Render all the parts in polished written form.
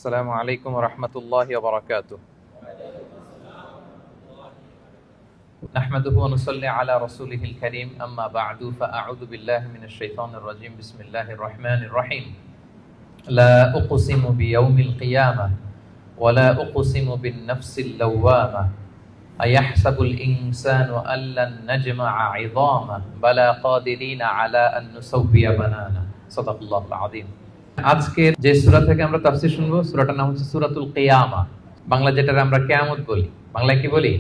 আসসালামু আলাইকুম ওয়া রাহমাতুল্লাহি ওয়া বারাকাতুহু। নাহমাদুহু ওয়া নুসাল্লি আলা রাসূলিহিল কারীম, আম্মা বা'দু, ফাআউযু বিল্লাহি মিনাশ শাইতানির রাজীম। বিসমিল্লাহির রাহমানির রাহিম। লা উকসিমু বিয়াউমিল কিয়ামাহ ওয়া লা উকসিমু বিন নাফসিল লাওয়ামাহ আয়াহসাবুল ইনসানু আল্লান নাজমা'a 'ইযামাহ বালা কাদিরিনা আলা আন নুসাউবিয়া বানানা। সাদাকাল্লাহুল আযীম। আজকের যে সূরা থেকে আমরা তাফসীর শুনবো, সূরাটার নাম হচ্ছে সূরাতুল কিয়ামা। বাংলা যেটাকে আমরা কিয়ামত বলি, বাংলায় কি বলি?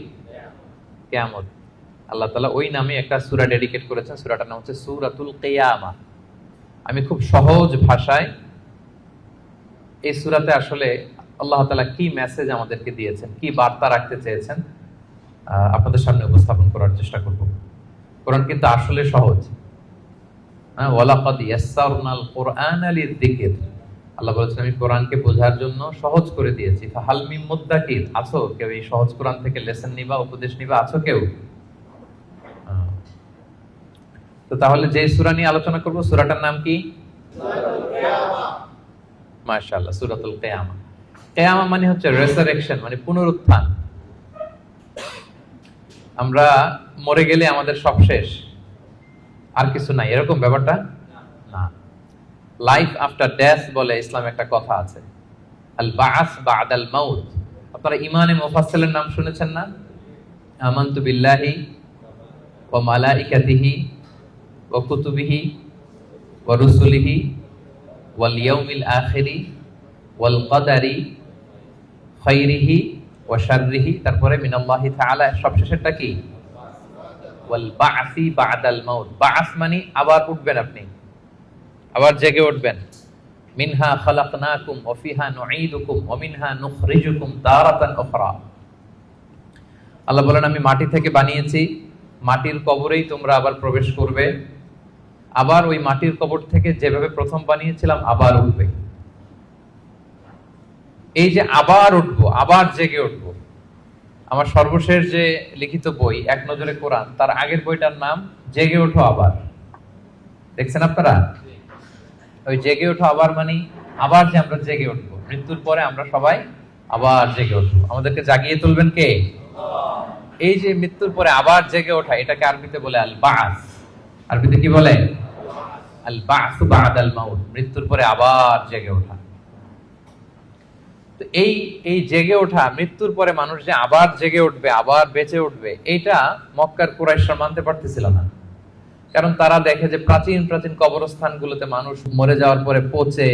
কিয়ামত। আল্লাহ তাআলা ওই নামে একটা সূরা ডেডিকেট করেছেন, সূরাটার নাম হচ্ছে সূরাতুল কিয়ামা। আমি খুব সহজ ভাষায় এই সূরাতে আসলে আল্লাহ তাআলা কি মেসেজ আমাদেরকে দিয়েছেন, কি বার্তা রাখতে চেয়েছেন, আপনাদের সামনে উপস্থাপন করার চেষ্টা করব। কোরআন কিন্তু আসলে সহজ। ওয়ালাকাদ ইয়াসসারনাল কুরআনা লিযিকর। আল্লাহ বলেছেন আমি কোরআনকে বোঝার জন্য সহজ করে দিয়েছি। ফাহাল মিন মুদ্দাকির, আছো কেউ এই সহজ কোরআন থেকে লেসন নিবা, উপদেশ নিবা, আছো কেউ? তো তাহলে যে সূরা নিয়ে আলোচনা করব, সূরাটার নাম কি? সূরাতুল কিয়ামা। মাশাআল্লাহ, সূরাতুল কিয়ামা। কিয়ামা মানে হচ্ছে রেসারেকশন, মানে পুনরুত্থান। আমরা মরে গেলে আমাদের সব শেষ, আর কিছু নাই, এরকম ব্যাপারটা না। লাইফ আফটার ডেথ বলে ইসলামে একটা কথা আছে, আল বা'স বা'দাল মাউত। আপনারা ইমানে মুফাসসিলের নাম শুনেছেন না? আমানতু বিল্লাহি ওয়া মালাইকাতিহি ওয়া কুতুবিহি ওয়া রুসুলিহি ওয়াল ইয়াউমিল আখিরি ওয়াল কদারি খাইরিহি ওয়া শাররিহি। তারপরে মিনাল্লাহি তাআলা, সবশেষেরটা কি? ওয়াল বা'সি বা'দাল মাউত। বা'স মানে আবার উঠবেন, আপনি আবার জেগে উঠবেন। মিনহা খালাকনাকুম ওয়া ফিহা নুঈদুকুম ওয়া মিনহা নুখরিজুকুম তারাতান উখরা। আল্লাহ বলেন আমি মাটি থেকে বানিয়েছি, মাটির কবরেই তোমরা আবার প্রবেশ করবে, আবার ওই মাটির কবর থেকে যেভাবে প্রথম বানিয়েছিলাম আবার উঠবে। এই যে আবার উঠবো, আবার জেগে উঠবো। আমার সর্বশেষ যে লিখিত বই এক নজরে কোরআন, তার আগের বইটার নাম জেগে ওঠো আবার। দেখছেন আপনারা? ওই জেগে ওঠো আবার মানে আবার যে আমরা জেগে উঠবো, মৃত্যুর পরে আমরা সবাই আবার জেগে উঠবো। আমাদেরকে জাগিয়ে তুলবেন কে? এই যে মৃত্যুর পরে আবার জেগে ওঠা, এটাকে আরবিতে বলে আল বা'স। আরবিতে কি বলে? আল বা'সু বা'দাল মাউত, মৃত্যুর পরে আবার জেগে ওঠা। তো এই জেগে ওঠা, মৃত্যুর পরে মানুষ যে আবার জেগে উঠবে, আবার বেঁচে উঠবে, এইটা মক্কার কুরাইশরা মানতে পারতেছিল না। কারণ তারা দেখে যে প্রাচীন প্রাচীন কবরস্থানগুলোতে মানুষ মরে যাওয়ার পরে পচে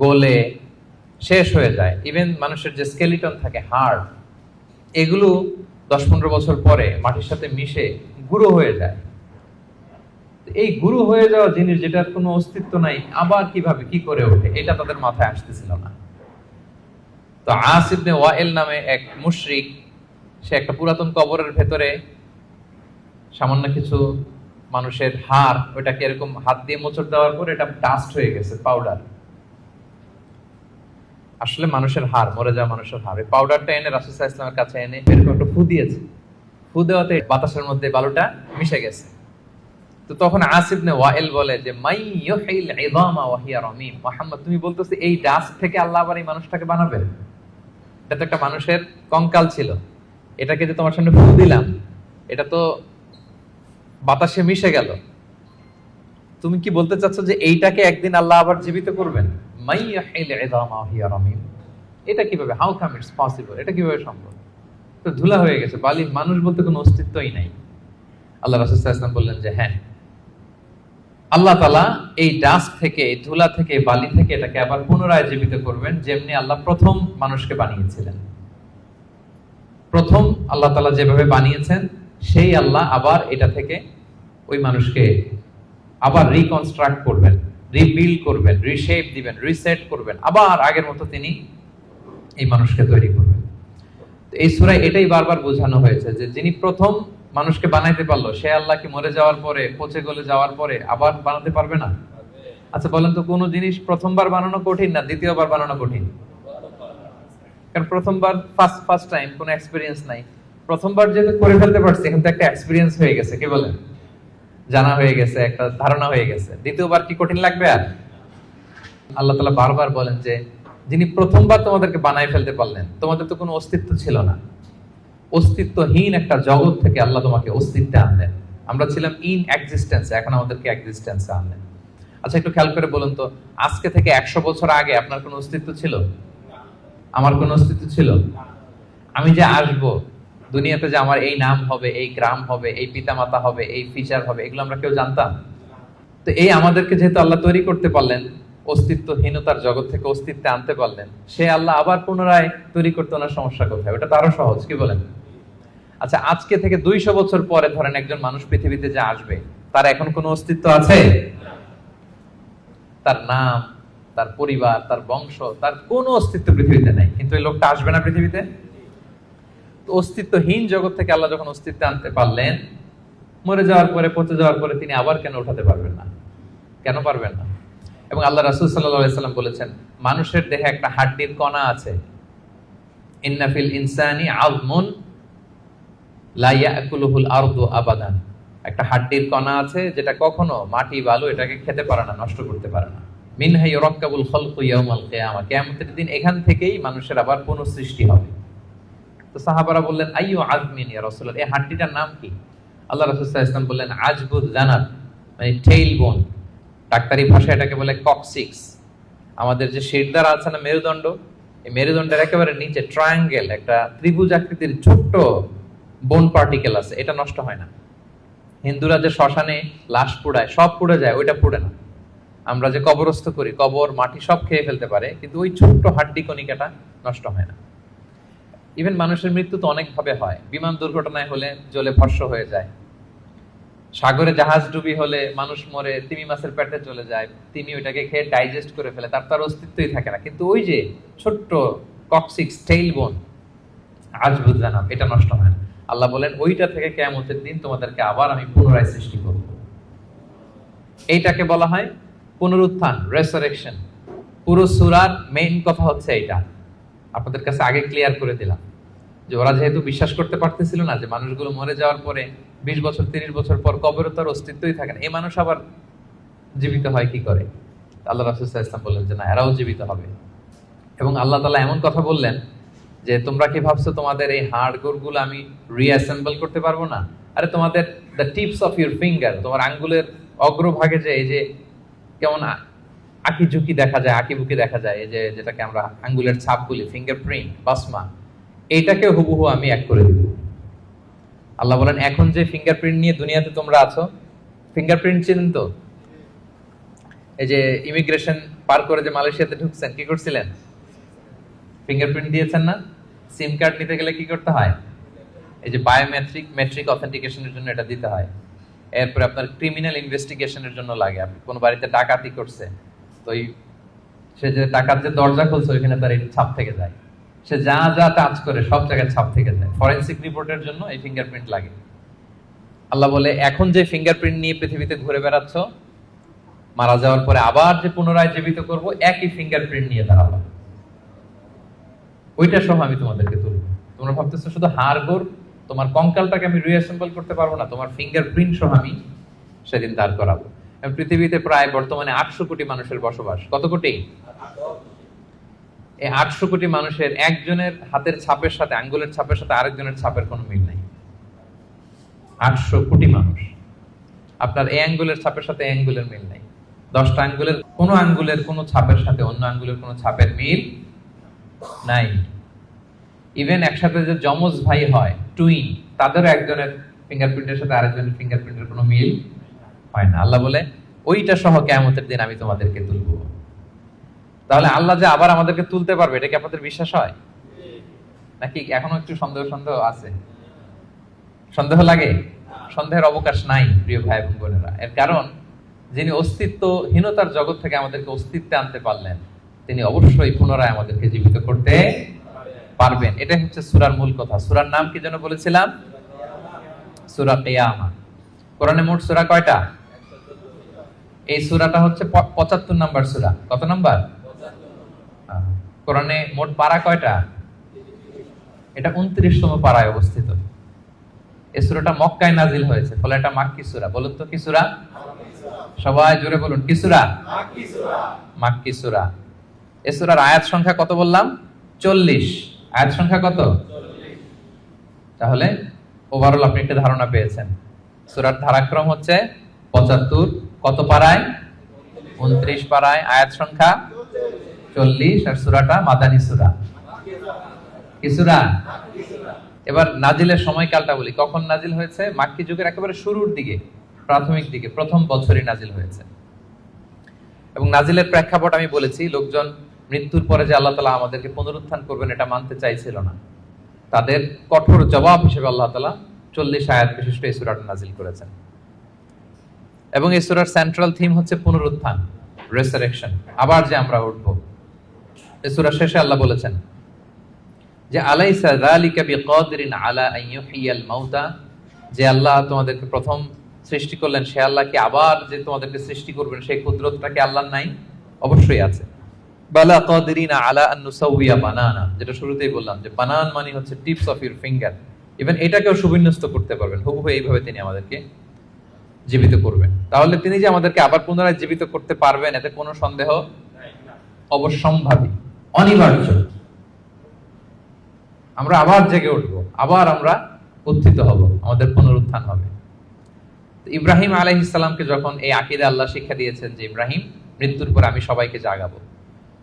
গলে শেষ হয়ে যায়। ইভেন মানুষের যে স্কেলিটন থাকে, হাড়, এগুলো 10-15 বছর পরে মাটির সাথে মিশে গুঁড়ো হয়ে যায়। এই গুঁড়ো হয়ে যাওয়া জিনিস, যেটার কোনো অস্তিত্ব নাই, আবার কিভাবে কি করে ওঠে, এটা তাদের মাথায় আসতেছিল না। তো আস ইবনে ওয়াইল নামে এক মুশরিক, সে একটা পুরাতন কবরের ভেতরে সামান্য কিছু মানুষের হাড়, ওইটাকে এরকম হাত দিয়ে মোচড় দেওয়ার পর এটা ডাস্ট হয়ে গেছে, পাউডার। আসলে মানুষের হাড়, মরে যাওয়া মানুষের হাড়, এই পাউডারটা এনে রাসূল সাল্লাল্লাহু আলাইহি ওয়াসাল্লামের কাছে এনে এরকম একটা ফু দিয়েছে। ফু দেওয়াতে বাতাসের মধ্যে বালুটা মিশে গেছে। তো তখন আস ইবনে ওয়াইল বলে যে মাই ইউহিল ইযামা ওয়া হিয়া রামীম। মুহাম্মদ, তুমি বলতেছো এই ডাস্ট থেকে আল্লাহ আবার এই মানুষটাকে বানাবে? এটা তো একটা মানুষের কঙ্কাল ছিল, এটাকে যে তোমার সামনে ফু দিলাম, এটা তো বাতাসে মিশে গেল। তুমি কি বলতে চাচ্ছ যে এইটাকে একদিন আল্লাহ আবার জীবিত করবেন? মাই ইউহিল ইযামা ওয়া হিয়া রামীম, এটা কিভাবে? How come it's possible? এটা কিভাবে সম্ভব? তো ধুলা হয়ে গেছে, বালি, মানুষ বলতে কোনো অস্তিত্বই নাই। আল্লাহ রাসূল সাল্লাল্লাহু আলাইহি ওয়াসাল্লাম বললেন যে হ্যাঁ, আল্লাহ তাআলা এই ডাস্ট থেকে, এই ধুলা থেকে, বালি থেকে এটাকে আবার পুনরায় জীবিত করবেন, যেমনি আল্লাহ প্রথম মানুষকে বানিয়েছিলেন। প্রথম আল্লাহ তাআলা যেভাবে বানিয়েছেন, সেই আল্লাহ আবার এটা থেকে ওই মানুষকে আবার রিকনস্ট্রাক্ট করবেন, রিবিল্ড করবেন, রিশেপ দিবেন, রিসেট করবেন, আবার আগের মতো তিনি এই মানুষকে তৈরি করবেন। তো এই সূরায় এটাই বারবার বোঝানো হয়েছে যে যিনি প্রথম মানুষকে বানাইতে পারলো, সে আল্লাহ কি মরে যাওয়ার পরে, পচে গলে যাওয়ার পরে আবার বানাতে পারবে না? আচ্ছা বলেন তো, কোন জিনিস প্রথমবার বানানো কঠিন না দ্বিতীয়বার বানানো কঠিন? কারণ প্রথমবার ফার্স্ট টাইম, কোনো এক্সপেরিয়েন্স নাই। প্রথমবার যেহেতু করে ফেলতে পারছি, এখন তো একটা এক্সপেরিয়েন্স হয়ে গেছে, কি বলেন? জানা হয়ে গেছে, একটা ধারণা হয়ে গেছে। দ্বিতীয়বার কি কঠিন লাগবে আর? আল্লাহ তাআলা বারবার বলেন যে যিনি প্রথমবার তোমাদেরকে বানায় ফেলতে পারলেন। তোমাদের তো কোনো অস্তিত্ব ছিল না, অস্তিত্বহীন একটা জগৎ থেকে আল্লাহ তোমাকে অস্তিত্বে আনলেন। আমরা ছিলাম ইন এক্সিস্টেন্স, এখন আমাদেরকে এক্সিস্টেন্সে আনলেন। আচ্ছা, একটু খেয়াল করে বলুন তো, আজকে থেকে 100 বছর আগে আপনার কোনো অস্তিত্ব ছিল? আমার কোনো অস্তিত্ব ছিল? আমি যে আসবো দুনিয়াতে, যে আমার এই নাম হবে, এই গ্রাম হবে, এই পিতামাতা হবে, এই ফিচার হবে, এগুলো আমরা কেউ জানতাম? তো এই আমাদেরকে যেহেতু আল্লাহ তৈরি করতে পারলেন, অস্তিত্বহীনতার জগৎ থেকে অস্তিত্বে আনতে পারলেন, সে আল্লাহ আবার পুনরায় তৈরি করতে ওনার সমস্যা কোথায়? ওটা তো আরো সহজ, কি বলেন? আচ্ছা, আজকে থেকে 200 বছর পরে ধরেন একজন মানুষ পৃথিবীতে যে আসবে, তার এখন কোনো অস্তিত্ব আছে? তার নাম, তার পরিবার, তার বংশ, তার কোনো অস্তিত্ব পৃথিবীতে নাই। কিন্তু এই লোকটা আসবে না পৃথিবীতে? তো অস্তিত্বহীন জগৎ থেকে আল্লাহ যখন অস্তিত্বে আনতে পারলেন, মরে যাওয়ার পরে, পচে যাওয়ার পরে তিনি আবার কেন উঠাতে পারবেন না? কেন পারবেন না? এবং আল্লাহ রাসূল সাল্লাল্লাহু আলাইহি সাল্লাম বলেছেন, মানুষের দেহে একটা হাড্ডির কণা আছে, ইন্না ফিল ইনসানি আযমুন লা ইয়াকুলুহুল আরদু আবাদান। একটা হাড্ডির কণা আছে যেটা কখনো মাটি বালু এটাকে খেতে পারে না, নষ্ট করতে পারে না। মিনহা ইউরাক্কাবুল খালকু ইয়াউমাল কিয়ামা, কিয়ামতের দিন এখান থেকেই মানুষের আবার পুনঃসৃষ্টি হবে। তো সাহাবারা বললেন, আইয়ু আযমিন ইয়া রাসূলুল্লাহ, এই হাড্ডিটার নাম কি? আল্লাহ রাসূল সাল্লাল্লাহু আলাইহি ওয়াসাল্লাম বললেন, আজবুদ জানাব, মানে টেইল বোন। ডাক্তারি ভাষায় এটাকে বলে কক্সিক্স। আমাদের যে শিরদাঁড়া আছে না, মেরুদণ্ড, এই মেরুদণ্ডের একেবারে নিচে ট্রায়াঙ্গেল একটা ত্রিভুজ আকৃতির ছোট্ট বোন পার্টিকেল আছে, এটা নষ্ট হয় না। হিন্দুরা যে শ্মশানে লাশ পোড়ায়, সব পুড়ে যায়, ওইটা পুড়ে না। আমরা যে কবরস্থ করি, কবর মাটি সব খেয়ে ফেলতে পারে, কিন্তু ওই ছোট্ট হাড্ডি কণিকাটা নষ্ট হয় না। ইভেন মানুষের মৃত্যু তো অনেক ভাবে হয়। বিমান দুর্ঘটনায় হলে জ্বলে ভস্ম হয়ে যায়, সাগরে জাহাজ ডুবি হলে মানুষ মরে, তিমি মাছের পেটে চলে যায়, তিমি ওইটাকে খেয়ে ডাইজেস্ট করে ফেলে, তার অস্তিত্বই থাকে না। কিন্তু ওই যে ছোট্ট কক্সিক্স টেইল বোন, আজবুদ জানাব, এটা নষ্ট হয় না। আল্লাহ বলেন, ওইটা থেকে কিয়ামতের দিন তোমাদেরকে আবার আমি পুনরায় সৃষ্টি করব। এইটাকে বলা হয় পুনরুত্থান, রেসারেকশন। পুরো সূরার মেইন কথা হচ্ছে এইটা। আপনাদের কাছে আগে ক্লিয়ার করে দিলাম যে ওরা যেহেতু বিশ্বাস করতে পারতেছিল না যে মানুষগুলো মরে যাওয়ার পরে 20 বছর 30 বছর পর কবরে তার অস্তিত্বই থাকে না, এই মানুষ আবার জীবিত হয় কি করে? আল্লাহ রাসূল সাল্লাল্লাহু আলাইহি ওয়াসাল্লাম বললেন যে না, এরাও জীবিত হবে। এবং আল্লাহ তাআলা এমন কথা বললেন যে তোমরা কি ভাবছো তোমাদের এই হাড় গোড়গুলো আমি রিঅ্যাসেম্বল করতে পারবো না? আরে তোমাদের the tips of your finger, তোমার আঙ্গুলের অগ্রভাগে যে এই যে কেমন আঁকি ঝুঁকি দেখা যায়, আঁকি বুকি দেখা যায়, এই যে যেটাকে আমরা আঙ্গুলের ছাপ বলি, ফিঙ্গারপ্রিন্ট, বাসমা, এইটাকে হুবহু আমি এক করে দিব। আল্লাহ বলেন, এখন যে ফিঙ্গারপ্রিন্ট নিয়ে দুনিয়াতে তোমরা আছো, ফিঙ্গারপ্রিন্ট চিনেন তো? এই যে ইমিগ্রেশন পার করে যে মালয়েশিয়াতে ঢুকছেন, কি করছিলেন? ফিঙ্গারপ্রিন্ট দিয়েছেন না? সিম কার্ড নিতে গেলে কি করতে হয়? এই যে মেট্রিক অথেন্টিকেশনের জন্য এটা দিতে হয়। এরপরে আপনার ক্রিমিনাল ইনভেস্টিগেশনের জন্য লাগে। আপনি কোন বাড়িতে ডাকাতি করছে, তো সে যে ডাকাত যে দরজা খুলছে ওইখানে তার এই ছাপ থেকে যায়। সে যা যা টাচ করে সব জায়গায় ছাপ থেকে যায়। ফরেনসিক রিপোর্টের জন্য এই ফিঙ্গারপ্রিন্ট লাগে। আল্লাহ বলে, এখন যে ফিঙ্গারপ্রিন্ট নিয়ে পৃথিবীতে ঘুরে বেড়াচ্ছ, মারা যাওয়ার পরে আবার যে পুনরায় জীবিত করব, একই ফিঙ্গারপ্রিন্ট নিয়ে দাঁড়াবো, ওইটা সহ আমি তোমাদেরকে তুলবো। তোমরা ভাবতেছো শুধু হাড় গোড়, তোমার কঙ্কালটাকে আমি রিঅ্যাসেম্বল করতে পারবো না, তোমার ফিঙ্গারপ্রিন্ট সহ আমি সেদিন দাঁড় করাবো। পৃথিবীতে প্রায় বর্তমানে 800 কোটি মানুষের বসবাস। কত কোটি? এই 800 কোটি মানুষের একজনের হাতের ছাপের সাথে, আঙ্গুলের ছাপের সাথে আরেকজনের ছাপের কোনো মিল নাই। 800 কোটি মানুষ, আপনার এই আঙ্গুলের ছাপের সাথে এই আঙ্গুলের মিল নাই। 10টা আঙ্গুলের কোনো আঙ্গুলের কোনো ছাপের সাথে অন্য আঙ্গুলের কোনো ছাপের মিল নাই। ইভেন একসাথে যে যমজ ভাই হয়, টুইন, তাদেরও একজনের ফিঙ্গারপ্রিন্টের সাথে আরেকজনের ফিঙ্গারপ্রিন্টের কোনো মিল হয় না। আল্লাহ বলে, ওইটা সহ কিয়ামতের দিন আমি তোমাদেরকে তুলবো। তাহলে আল্লাহ যে আবার আমাদেরকে তুলতে পারবে, এটা কি আপনাদের বিশ্বাস হয়? নাকি এখনো একটু সন্দেহ আছে? সন্দেহ লাগে? সন্দেহের অবকাশ নাই প্রিয় ভাই এবং বোনেরা। এর কারণ, যিনি অস্তিত্বহীনতার জগৎ থেকে আমাদেরকে অস্তিত্বে আনতে পারলেন, তিনি অবশ্যই পুনরায় আমাদেরকে জীবিত করতে পারবেন। এটাই হচ্ছে সূরার মূল কথা। সূরার নাম কি যেন বলেছিলাম? সূরা কিয়ামা। কোরআনে মোট সূরা কয়টা? এই সূরাটা হচ্ছে 75 নাম্বার সূরা। কত নাম্বার? কোরআনে মোট পারা কয়টা? এটা 29তম পারায় অবস্থিত। এই সূরাটা মক্কায় নাজিল হয়েছে, ফলে এটা মাক্কি সূরা। বলুন তো কি সূরা? সবাই জোরে বলুন, কি সূরা? মাক্কি সূরা। এই সূরার আয়াত সংখ্যা কত বললাম? 40। আয়াত সংখ্যা কত? তাহলে ওভারঅল আপনি একটা ধারণা পেয়েছেন। সূরার ধারাক্রম হচ্ছে 75। কত পারায়? 29 পারায়। আয়াত সংখ্যা 40। আর সূরাটা মাদানী সূরা। কি সূরা? এবার নাজিলের সময়কালটা বলি। কখন নাজিল হয়েছে? মাক্কি যুগের একেবারে শুরুর দিকে, প্রাথমিক দিকে, প্রথম বছরই নাজিল হয়েছে। এবং নাজিলের প্রেক্ষাপট আমি বলেছি, লোকজন মৃত্যুর পরে যে আল্লাহ তাআলা আমাদেরকে পুনরুত্থান করবেন এটা মানতে চাইছিল না। তাদের কঠোর জবাব হিসেবে আল্লাহ তাআলা 40 আয়াত বিশিষ্ট এই সূরাটা নাজিল করেছেন। এবং এই সূরার সেন্ট্রাল থিম হচ্ছে পুনরুত্থান, রেসারেকশন, আবার যে আমরা উঠব। এই সূরার শেষে আল্লাহ বলেছেন যে আলাইসা যালিকা বিকাদিরিন আলা আন ইউহিয়াল মাউতা, যে আল্লাহ তোমাদেরকে প্রথম সৃষ্টি করলেন সে আল্লাহ কি আবার যে তোমাদেরকে সৃষ্টি করবেন সেই কুদরতটা কি আল্লাহর নাই? অবশ্যই আছে। বালা কাদিরিনা আলা আন নুসাউইয়া বানানা, যেটা শুরুতেই বললাম যে বানান মানে হচ্ছে tips of your finger. Even এটাকেও সুবিন্যস্ত করতে পারবেন, হুবহু এইভাবে তিনি আমাদেরকে জীবিত করবেন। তাহলে তিনি যে আমাদেরকে আবার পুনরায় জীবিত করতে পারবেন এতে কোনো সন্দেহ অবশ্যম্ভাবী, অনিবার্য। আমরা আবার জেগে উঠবো, আবার আমরা উত্থিত হব, আমাদের পুনরুত্থান হবে। ইব্রাহিম আলাইহিস সালামকে যখন এই আকীদা আল্লাহ শিক্ষা দিয়েছেন যে ইব্রাহিম, মৃত্যুর পর আমি সবাইকে জাগাবো,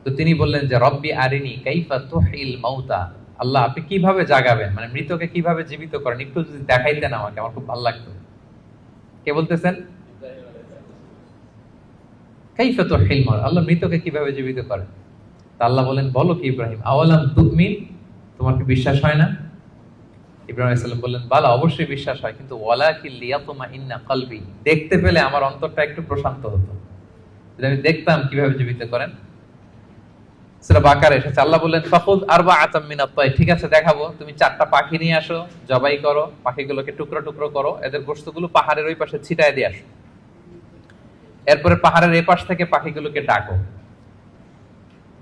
তো তিনি বললেন যে রব্বি আরিনি কাইফা তুহিল মাউতা, আল্লাহ আপনি কিভাবে জাগাবেন, মানে মৃতকে কিভাবে জীবিত করেন, একটু যদি দেখাইতেন আমাকে, আমার খুব ভালো লাগতো। কে বলতেছেন? কাইফা তুহিল মাউতা, আল্লাহ মৃতকে কিভাবে জীবিত করেন। তা আল্লাহ বলেন বলো কি ইব্রাহিম, আওয়ালাম তুমিন, তোমার কি বিশ্বাস হয় না? ইব্রাহিম আলাইহিস সালাম বললেন বালা, অবশ্যই বিশ্বাস হয়, কিন্তু ওয়ালাকিন লিয়াতমাইন্না কলবি, দেখতে পেলে আমার অন্তরটা একটু প্রশান্ত হতো, যদি আমি দেখতাম কিভাবে জীবিত করেন। সূরা বাকারা এসেছে, আল্লাহ বললেন ফাখুয আরবাআতাম মিনাত তায়র, ঠিক আছে দেখাবো, তুমি 4টা পাখি নিয়ে আসো, জবাই করো, পাখিগুলোকে টুকরো টুকরো করো, এদের গোশতগুলো পাহাড়ের ওই পাশে ছিটায় দিয়ে আসো, এরপরে পাহাড়ের এই পাশ থেকে পাখিগুলোকে ডাকো।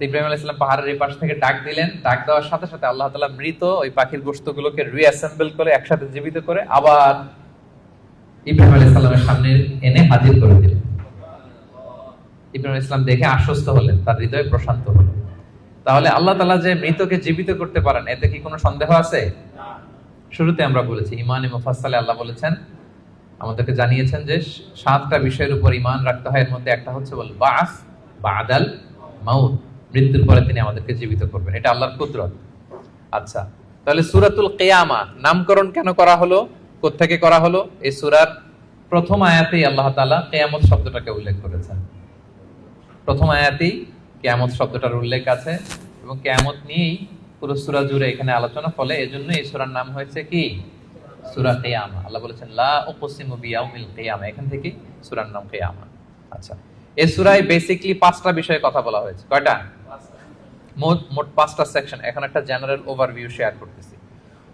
ইব্রাহিম আলাইহিস সালাম পাহাড়ের এই পাশ থেকে ডাক দিলেন, ডাক দেওয়ার সাথে সাথে আল্লাহ তাআলা মৃত ওই পাখির গোশতগুলোকে রিঅ্যাসেম্বল করে একসাথে জীবিত করে আবার ইব্রাহিম আলাইহিস সালামের সামনে এনে হাজির করে দিলেন। ইব্রাহিম আলাইহিস সালাম দেখে আশ্বস্ত হলেন, তার হৃদয় প্রশান্ত হলো। তাহলে আল্লাহ তাআলা যে মৃতকে জীবিত করতে পারেন এতে কি কোনো সন্দেহ আছে? শুরুতে আমরা বলেছি ঈমানে মুফাসসালে আল্লাহ বলেছেন, আমাদেরকে জানিয়েছেন যে 7টা বিষয়ের উপর ঈমান রাখতে হয়, এর মধ্যে একটা হচ্ছে বল বাস বাদাল মাউত, মৃত্যুর পরে তিনি আমাদেরকে জীবিত করবেন, এটা আল্লাহর কুদরত। আচ্ছা, তাহলে সূরাতুল কিয়ামা নামকরণ কেন করা হলো, কোত্থেকে করা হলো? এই সূরার প্রথম আয়াতেই আল্লাহ তাআলা কিয়ামত শব্দটাকে উল্লেখ করেছেন। প্রথম আয়াতেই কিয়ামত শব্দটার উল্লেখ আছে এবং কিয়ামত নিয়েই পুরো সূরা জুড়ে এখানে আলোচনা, ফলে এজন্য এই সূরার নাম হয়েছে কি? সূরা কিয়ামা। আল্লাহ বলেছেন লা উকসিমু বিয়াউমিল কিয়ামা, এখান থেকে সূরার নাম কিয়ামা। আচ্ছা, এই সূরায় বেসিক্যালি 5টা বিষয়ে কথা বলা হয়েছে। কয়টা? মোট 5টা সেকশন। এখন একটা জেনারেল ওভারভিউ শেয়ার করতেছি।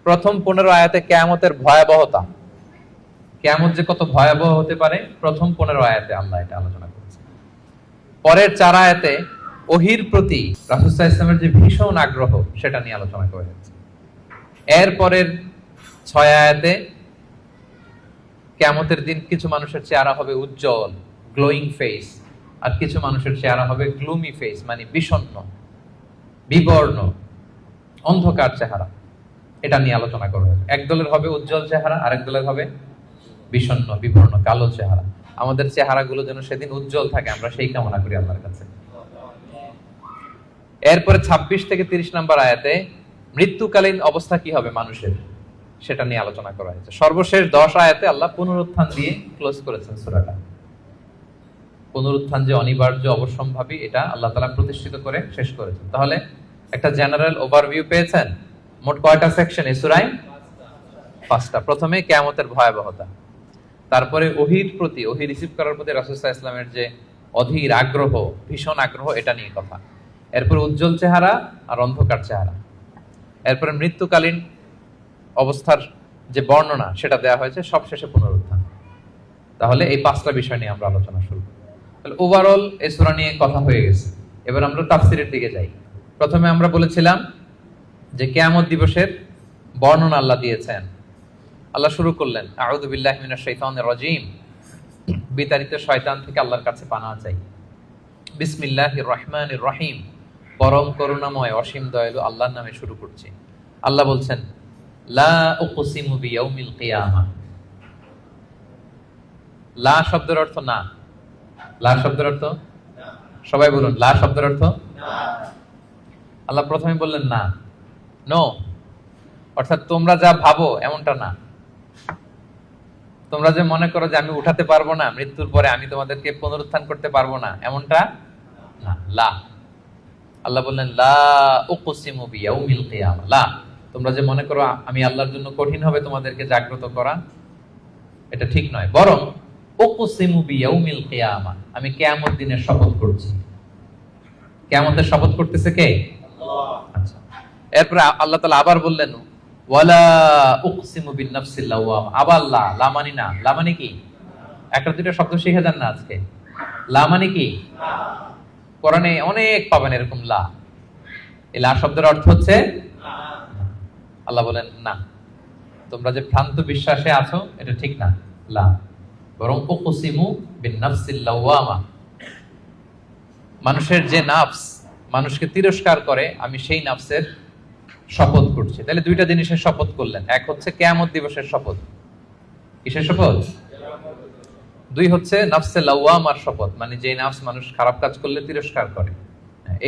প্রথম 15 আয়াতে কিয়ামতের ভয়াবহতা, কিয়ামত যে কত ভয়াবহ হতে পারে, প্রথম 15 আয়াতে আল্লাহ এটা আলোচনা করেছেন। পরের 4 আয়াতে ওহীর প্রতি রাসূল সাল্লাল্লাহু আলাইহি ওয়াসাল্লামের যে ভীষণ আগ্রহ সেটা নিয়ে আলোচনা করা হয়েছে। এর পরের 6 আয়াতে কিয়ামতের দিন কিছু মানুষের চেহারা হবে উজ্জ্বল, গ্লোয়িং ফেস, আর কিছু মানুষের চেহারা হবে গ্লুমি ফেস, মানে বিষণ্ণ, বিবর্ণ, অন্ধকার চেহারা। এটা নিয়ে আলোচনা করা হয়েছে। এক দলের হবে উজ্জ্বল চেহারা, আরেক দলের হবে বিষণ্ণ, বিবর্ণ, কালো চেহারা। আমাদের চেহারাগুলো যেন সেদিন উজ্জ্বল থাকে, আমরা সেই কামনা করি আল্লাহর কাছে। এরপরে 26 থেকে 30 নম্বর আয়াতে মৃত্যুকালীন অবস্থা কি হবে মানুষের, সেটা নিয়ে আলোচনা করা হয়েছে। সর্বশেষ 10 আয়াতে আল্লাহ পুনরুত্থান দিয়ে ক্লোজ করেছেন সূরাটা। পুনরুত্থান যে অনিবার্য, অবশ্যম্ভাবী, এটা আল্লাহ তাআলা প্রতিষ্ঠিত করে শেষ করেছেন। তাহলে একটা জেনারেল ওভারভিউ পেয়েছেন। মোট কয়টা সেকশন এই সূরায়? 5টা। প্রথমে কিয়ামতের ভয়াবহতা, তারপরে ওহীর প্রতি, ওহী রিসিভ করার প্রতি রাসূল সাল্লাল্লাহু আলাইহি ওয়াসাল্লামের যে অধীর আগ্রহ, ভীষণ আগ্রহ, এটা নিয়ে কথা। এরপর উজ্জ্বল চেহারা আর অন্ধকার চেহারা। এরপরে মৃত্যুকালীন অবস্থার যে বর্ণনা সেটা দেওয়া হয়েছে, সবশেষে পুনরুত্থান। তাহলে এই 5টা বিষয় নিয়ে আমরা আলোচনা শুরু করি। তাহলে ওভারঅল এই সূরা নিয়ে কথা হয়ে গেছে। এবার আমরা তাফসীরের দিকে যাই। প্রথমে আমরা বলেছিলাম যে কিয়ামত দিবসের বর্ণনা আল্লাহ দিয়েছেন। আল্লাহ শুরু করলেন আউযু বিল্লাহি মিনাশ শাইতানির রাজীম, বিতাড়িত শয়তান থেকে আল্লাহর কাছে পানাহ চাই। বিসমিল্লাহির রহমানির রহিম, পরম করুণাময় অসীম দয়ালু আল্লাহর নামে শুরু করছি। আল্লাহ বলছেন লা উকসিমু বিয়াউমিল কিয়ামাহ। লা শব্দের অর্থ না। লা শব্দের অর্থ, সবাই বলুন, লা শব্দের অর্থ না। আল্লাহ প্রথমে বললেন না, নো, অর্থাৎ তোমরা যা ভাবো এমনটা না। তোমরা যে মনে করো যে আমি উঠাতে পারবো না, মৃত্যুর পরে আমি তোমাদেরকে পুনরুত্থান করতে পারবো না, এমনটা না। লা, আল্লাহ বললেন লা উকসিমু বিয়াউমিল কিয়ামাহ। লা, তোমরা যে মনে করো আমি আল্লাহর জন্য কঠিন হবে তোমাদেরকে জাগ্রত করা, এটা ঠিক নয়। বরং উকসিমু বিয়াউমিল কিয়ামাহ, আমি কিয়ামত দিনের শপথ করছি। কিয়ামতের শপথ করতেছে কে? আল্লাহ। আচ্ছা, এরপর আল্লাহ তাআলা আবার বললেন ওয়ালা উকসিমু বিন-নাফসিল লাওয়ামা। আবার লা, লা মানে না। লা মানে কি? একটা দুটো শব্দ শিখে যান না আজকে। লা মানে কি? কোরআনে অনেক পাবেন এরকম লা। এই লা শব্দের অর্থ হচ্ছে আল্লাহ বলেন না, তোমরা যে ভ্রান্ত বিশ্বাসে আছো এটা ঠিক না। লা, বরং উকসিমু বিন-নাফসিল লাওয়ামা, মানুষের যে নাফস মানুষকে তিরস্কার করে, আমি সেই নাফসের শপথ করছি। তাহলে দুইটা জিনিসের শপথ করলেন। এক হচ্ছে কিয়ামত দিবসের শপথ। কিসের শপথ? দুই হচ্ছে নাফসে লাওয়ামার শপথ, মানে যে নাফস মানুষ খারাপ কাজ করলে তিরস্কার করে।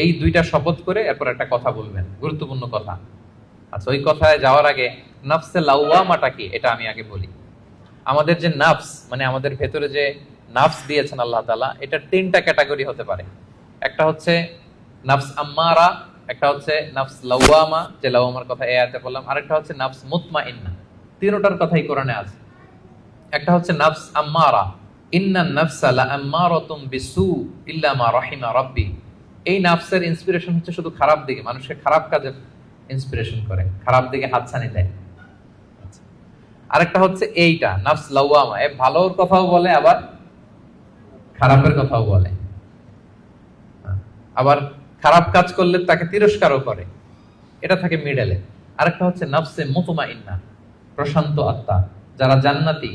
এই দুইটা শপথ করে এরপর একটা কথা বলবেন, গুরুত্বপূর্ণ কথা। আচ্ছা, ওই কথায় যাওয়ার আগে নাফসে লাওয়ামাটা কি এটা আমি আগে বলি। আমাদের যে নাফস, মানে আমাদের ভেতরে যে নাফস দিয়েছেন আল্লাহ তাআলা, এটা তিনটা ক্যাটাগরি হতে পারে। একটা হচ্ছে নাফস আম্মারা, একটা হচ্ছে নাফস লাওয়ামা, যে লাওয়ামার কথা এই আয়াতে বললাম, আরেকটা হচ্ছে নাফস মুতমাইন্না। তিনটার কথাই কোরআনে আছে। একটা হচ্ছে নাফস আম্মারা, ইন্নান নাফসা লাআম্মারাতুম বিসু ইল্লা মা রাহিমা রাব্বি। এই নাফসের ইন্সপিরেশন হচ্ছে শুধু খারাপ দিকে, মানুষকে খারাপ কাজে ইন্সপিরেশন করে, খারাপ দিকে হাতছানি দেয়। আরেকটা হচ্ছে এইটা নাফস লাওয়ামা, এ ভালোর কথাও বলে আবার খারাপের কথাও বলে, আবার খারাপ কাজ করলে তাকে তিরস্কারও করে, এটা থাকে মিডলে। আরেকটা হচ্ছে নাফসে মুতমাইন্না, প্রশান্ত আত্মা। যারা জান্নাতি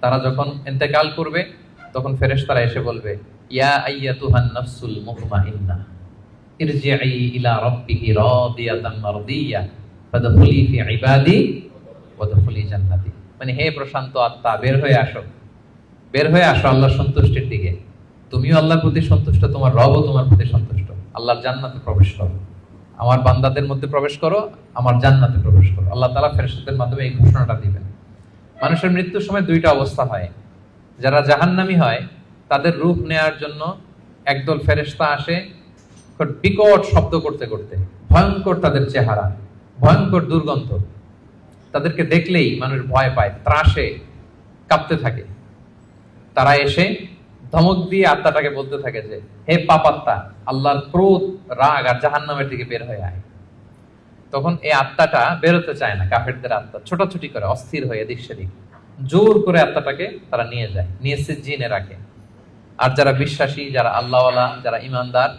তারা যখন ইন্তেকাল করবে তখন ফেরেশতারা এসে বলবে ইয়া আইয়াতুহান নাফসুল মুতমাইন্না ইরজিই ইলা রাব্বিকি রাদিয়াতান মারদিয়া ফাদখুলি ফি ইবাদি ওয়াদখুলি জান্নাতি। মানে হে প্রশান্ত আত্মা, বের হয়ে আসো, বের হয়ে আসো আল্লাহর সন্তুষ্টির দিকে। তুমিও আল্লাহর প্রতি সন্তুষ্ট, তোমার রবও তোমার প্রতি সন্তুষ্ট। আল্লাহর জান্নাতে প্রবেশ করো, আমার বান্দাদের মধ্যে প্রবেশ করো, আমার জান্নাতে প্রবেশ করো। আল্লাহ তাআলা ফেরেশতাদের মাধ্যমে এই ঘোষণাটা দিবেন। মানুষের মৃত্যুর সময় দুইটা অবস্থা হয়। যারা জাহান্নামী হয় তাদের রূহ নেয়ার জন্য একদল ফেরেশতা আসে বিকট শব্দ করতে করতে, ভয়ঙ্কর তাদের চেহারা, ভয়ঙ্কর দুর্গন্ধ। তাদেরকে দেখলেই মানুষ ভয় পায়, ত্রাসে কাঁপতে থাকে। তারা এসে ধমক দিয়ে আত্মাটাকে বলতে থাকে যে হে পাপাত্মা, আল্লাহর ক্রোধ, রাগ আর জাহান্নামের দিকে বের হয়ে আয়। তখন এই আত্মাটা বেরোতে চায় না, কাফেরদের আত্মা ছোটাছুটি করে, অস্থির হয়ে এদিক সেদিক। জোর করে আত্মাটাকে তারা নিয়ে যায়, নিয়ে সিজ্জিনে রাখে। আর যারা বিশ্বাসী, যারা আল্লাহওয়ালা, যারা ইমানদার,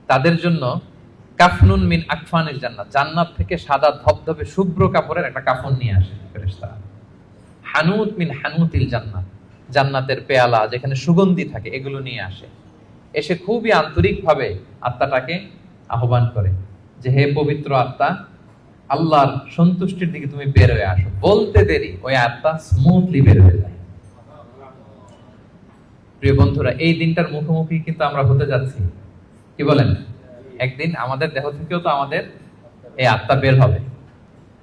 তাদের জন্য কাফনুন মিন আকফানিল জান্নাত, জান্নাত থেকে সাদা ধবধবে শুভ্র কাপড়ের একটা কাফন নিয়ে আসে ফেরেশতারা। হানুত মিন হানুতিল জান্নাত, জান্নাতের পেয়ালা যেখানে সুগন্ধি থাকে, এগুলো নিয়ে আসে। এসে খুবই আন্তরিকভাবে আত্মাটাকে আহ্বান করে যে হে পবিত্র আত্মা, আল্লাহর সন্তুষ্টির দিকে তুমি বের হয়ে আসো। বলতে দেরি ওই আত্মা স্মুথলি বের হয়ে যায়। প্রিয় বন্ধুরা, এই দিনটার মুখোমুখি কিন্তু আমরা হতে যাচ্ছি। কি বলেন? একদিন আমাদের দেহ থেকেও তো আমাদের এই আত্মা বের হবে।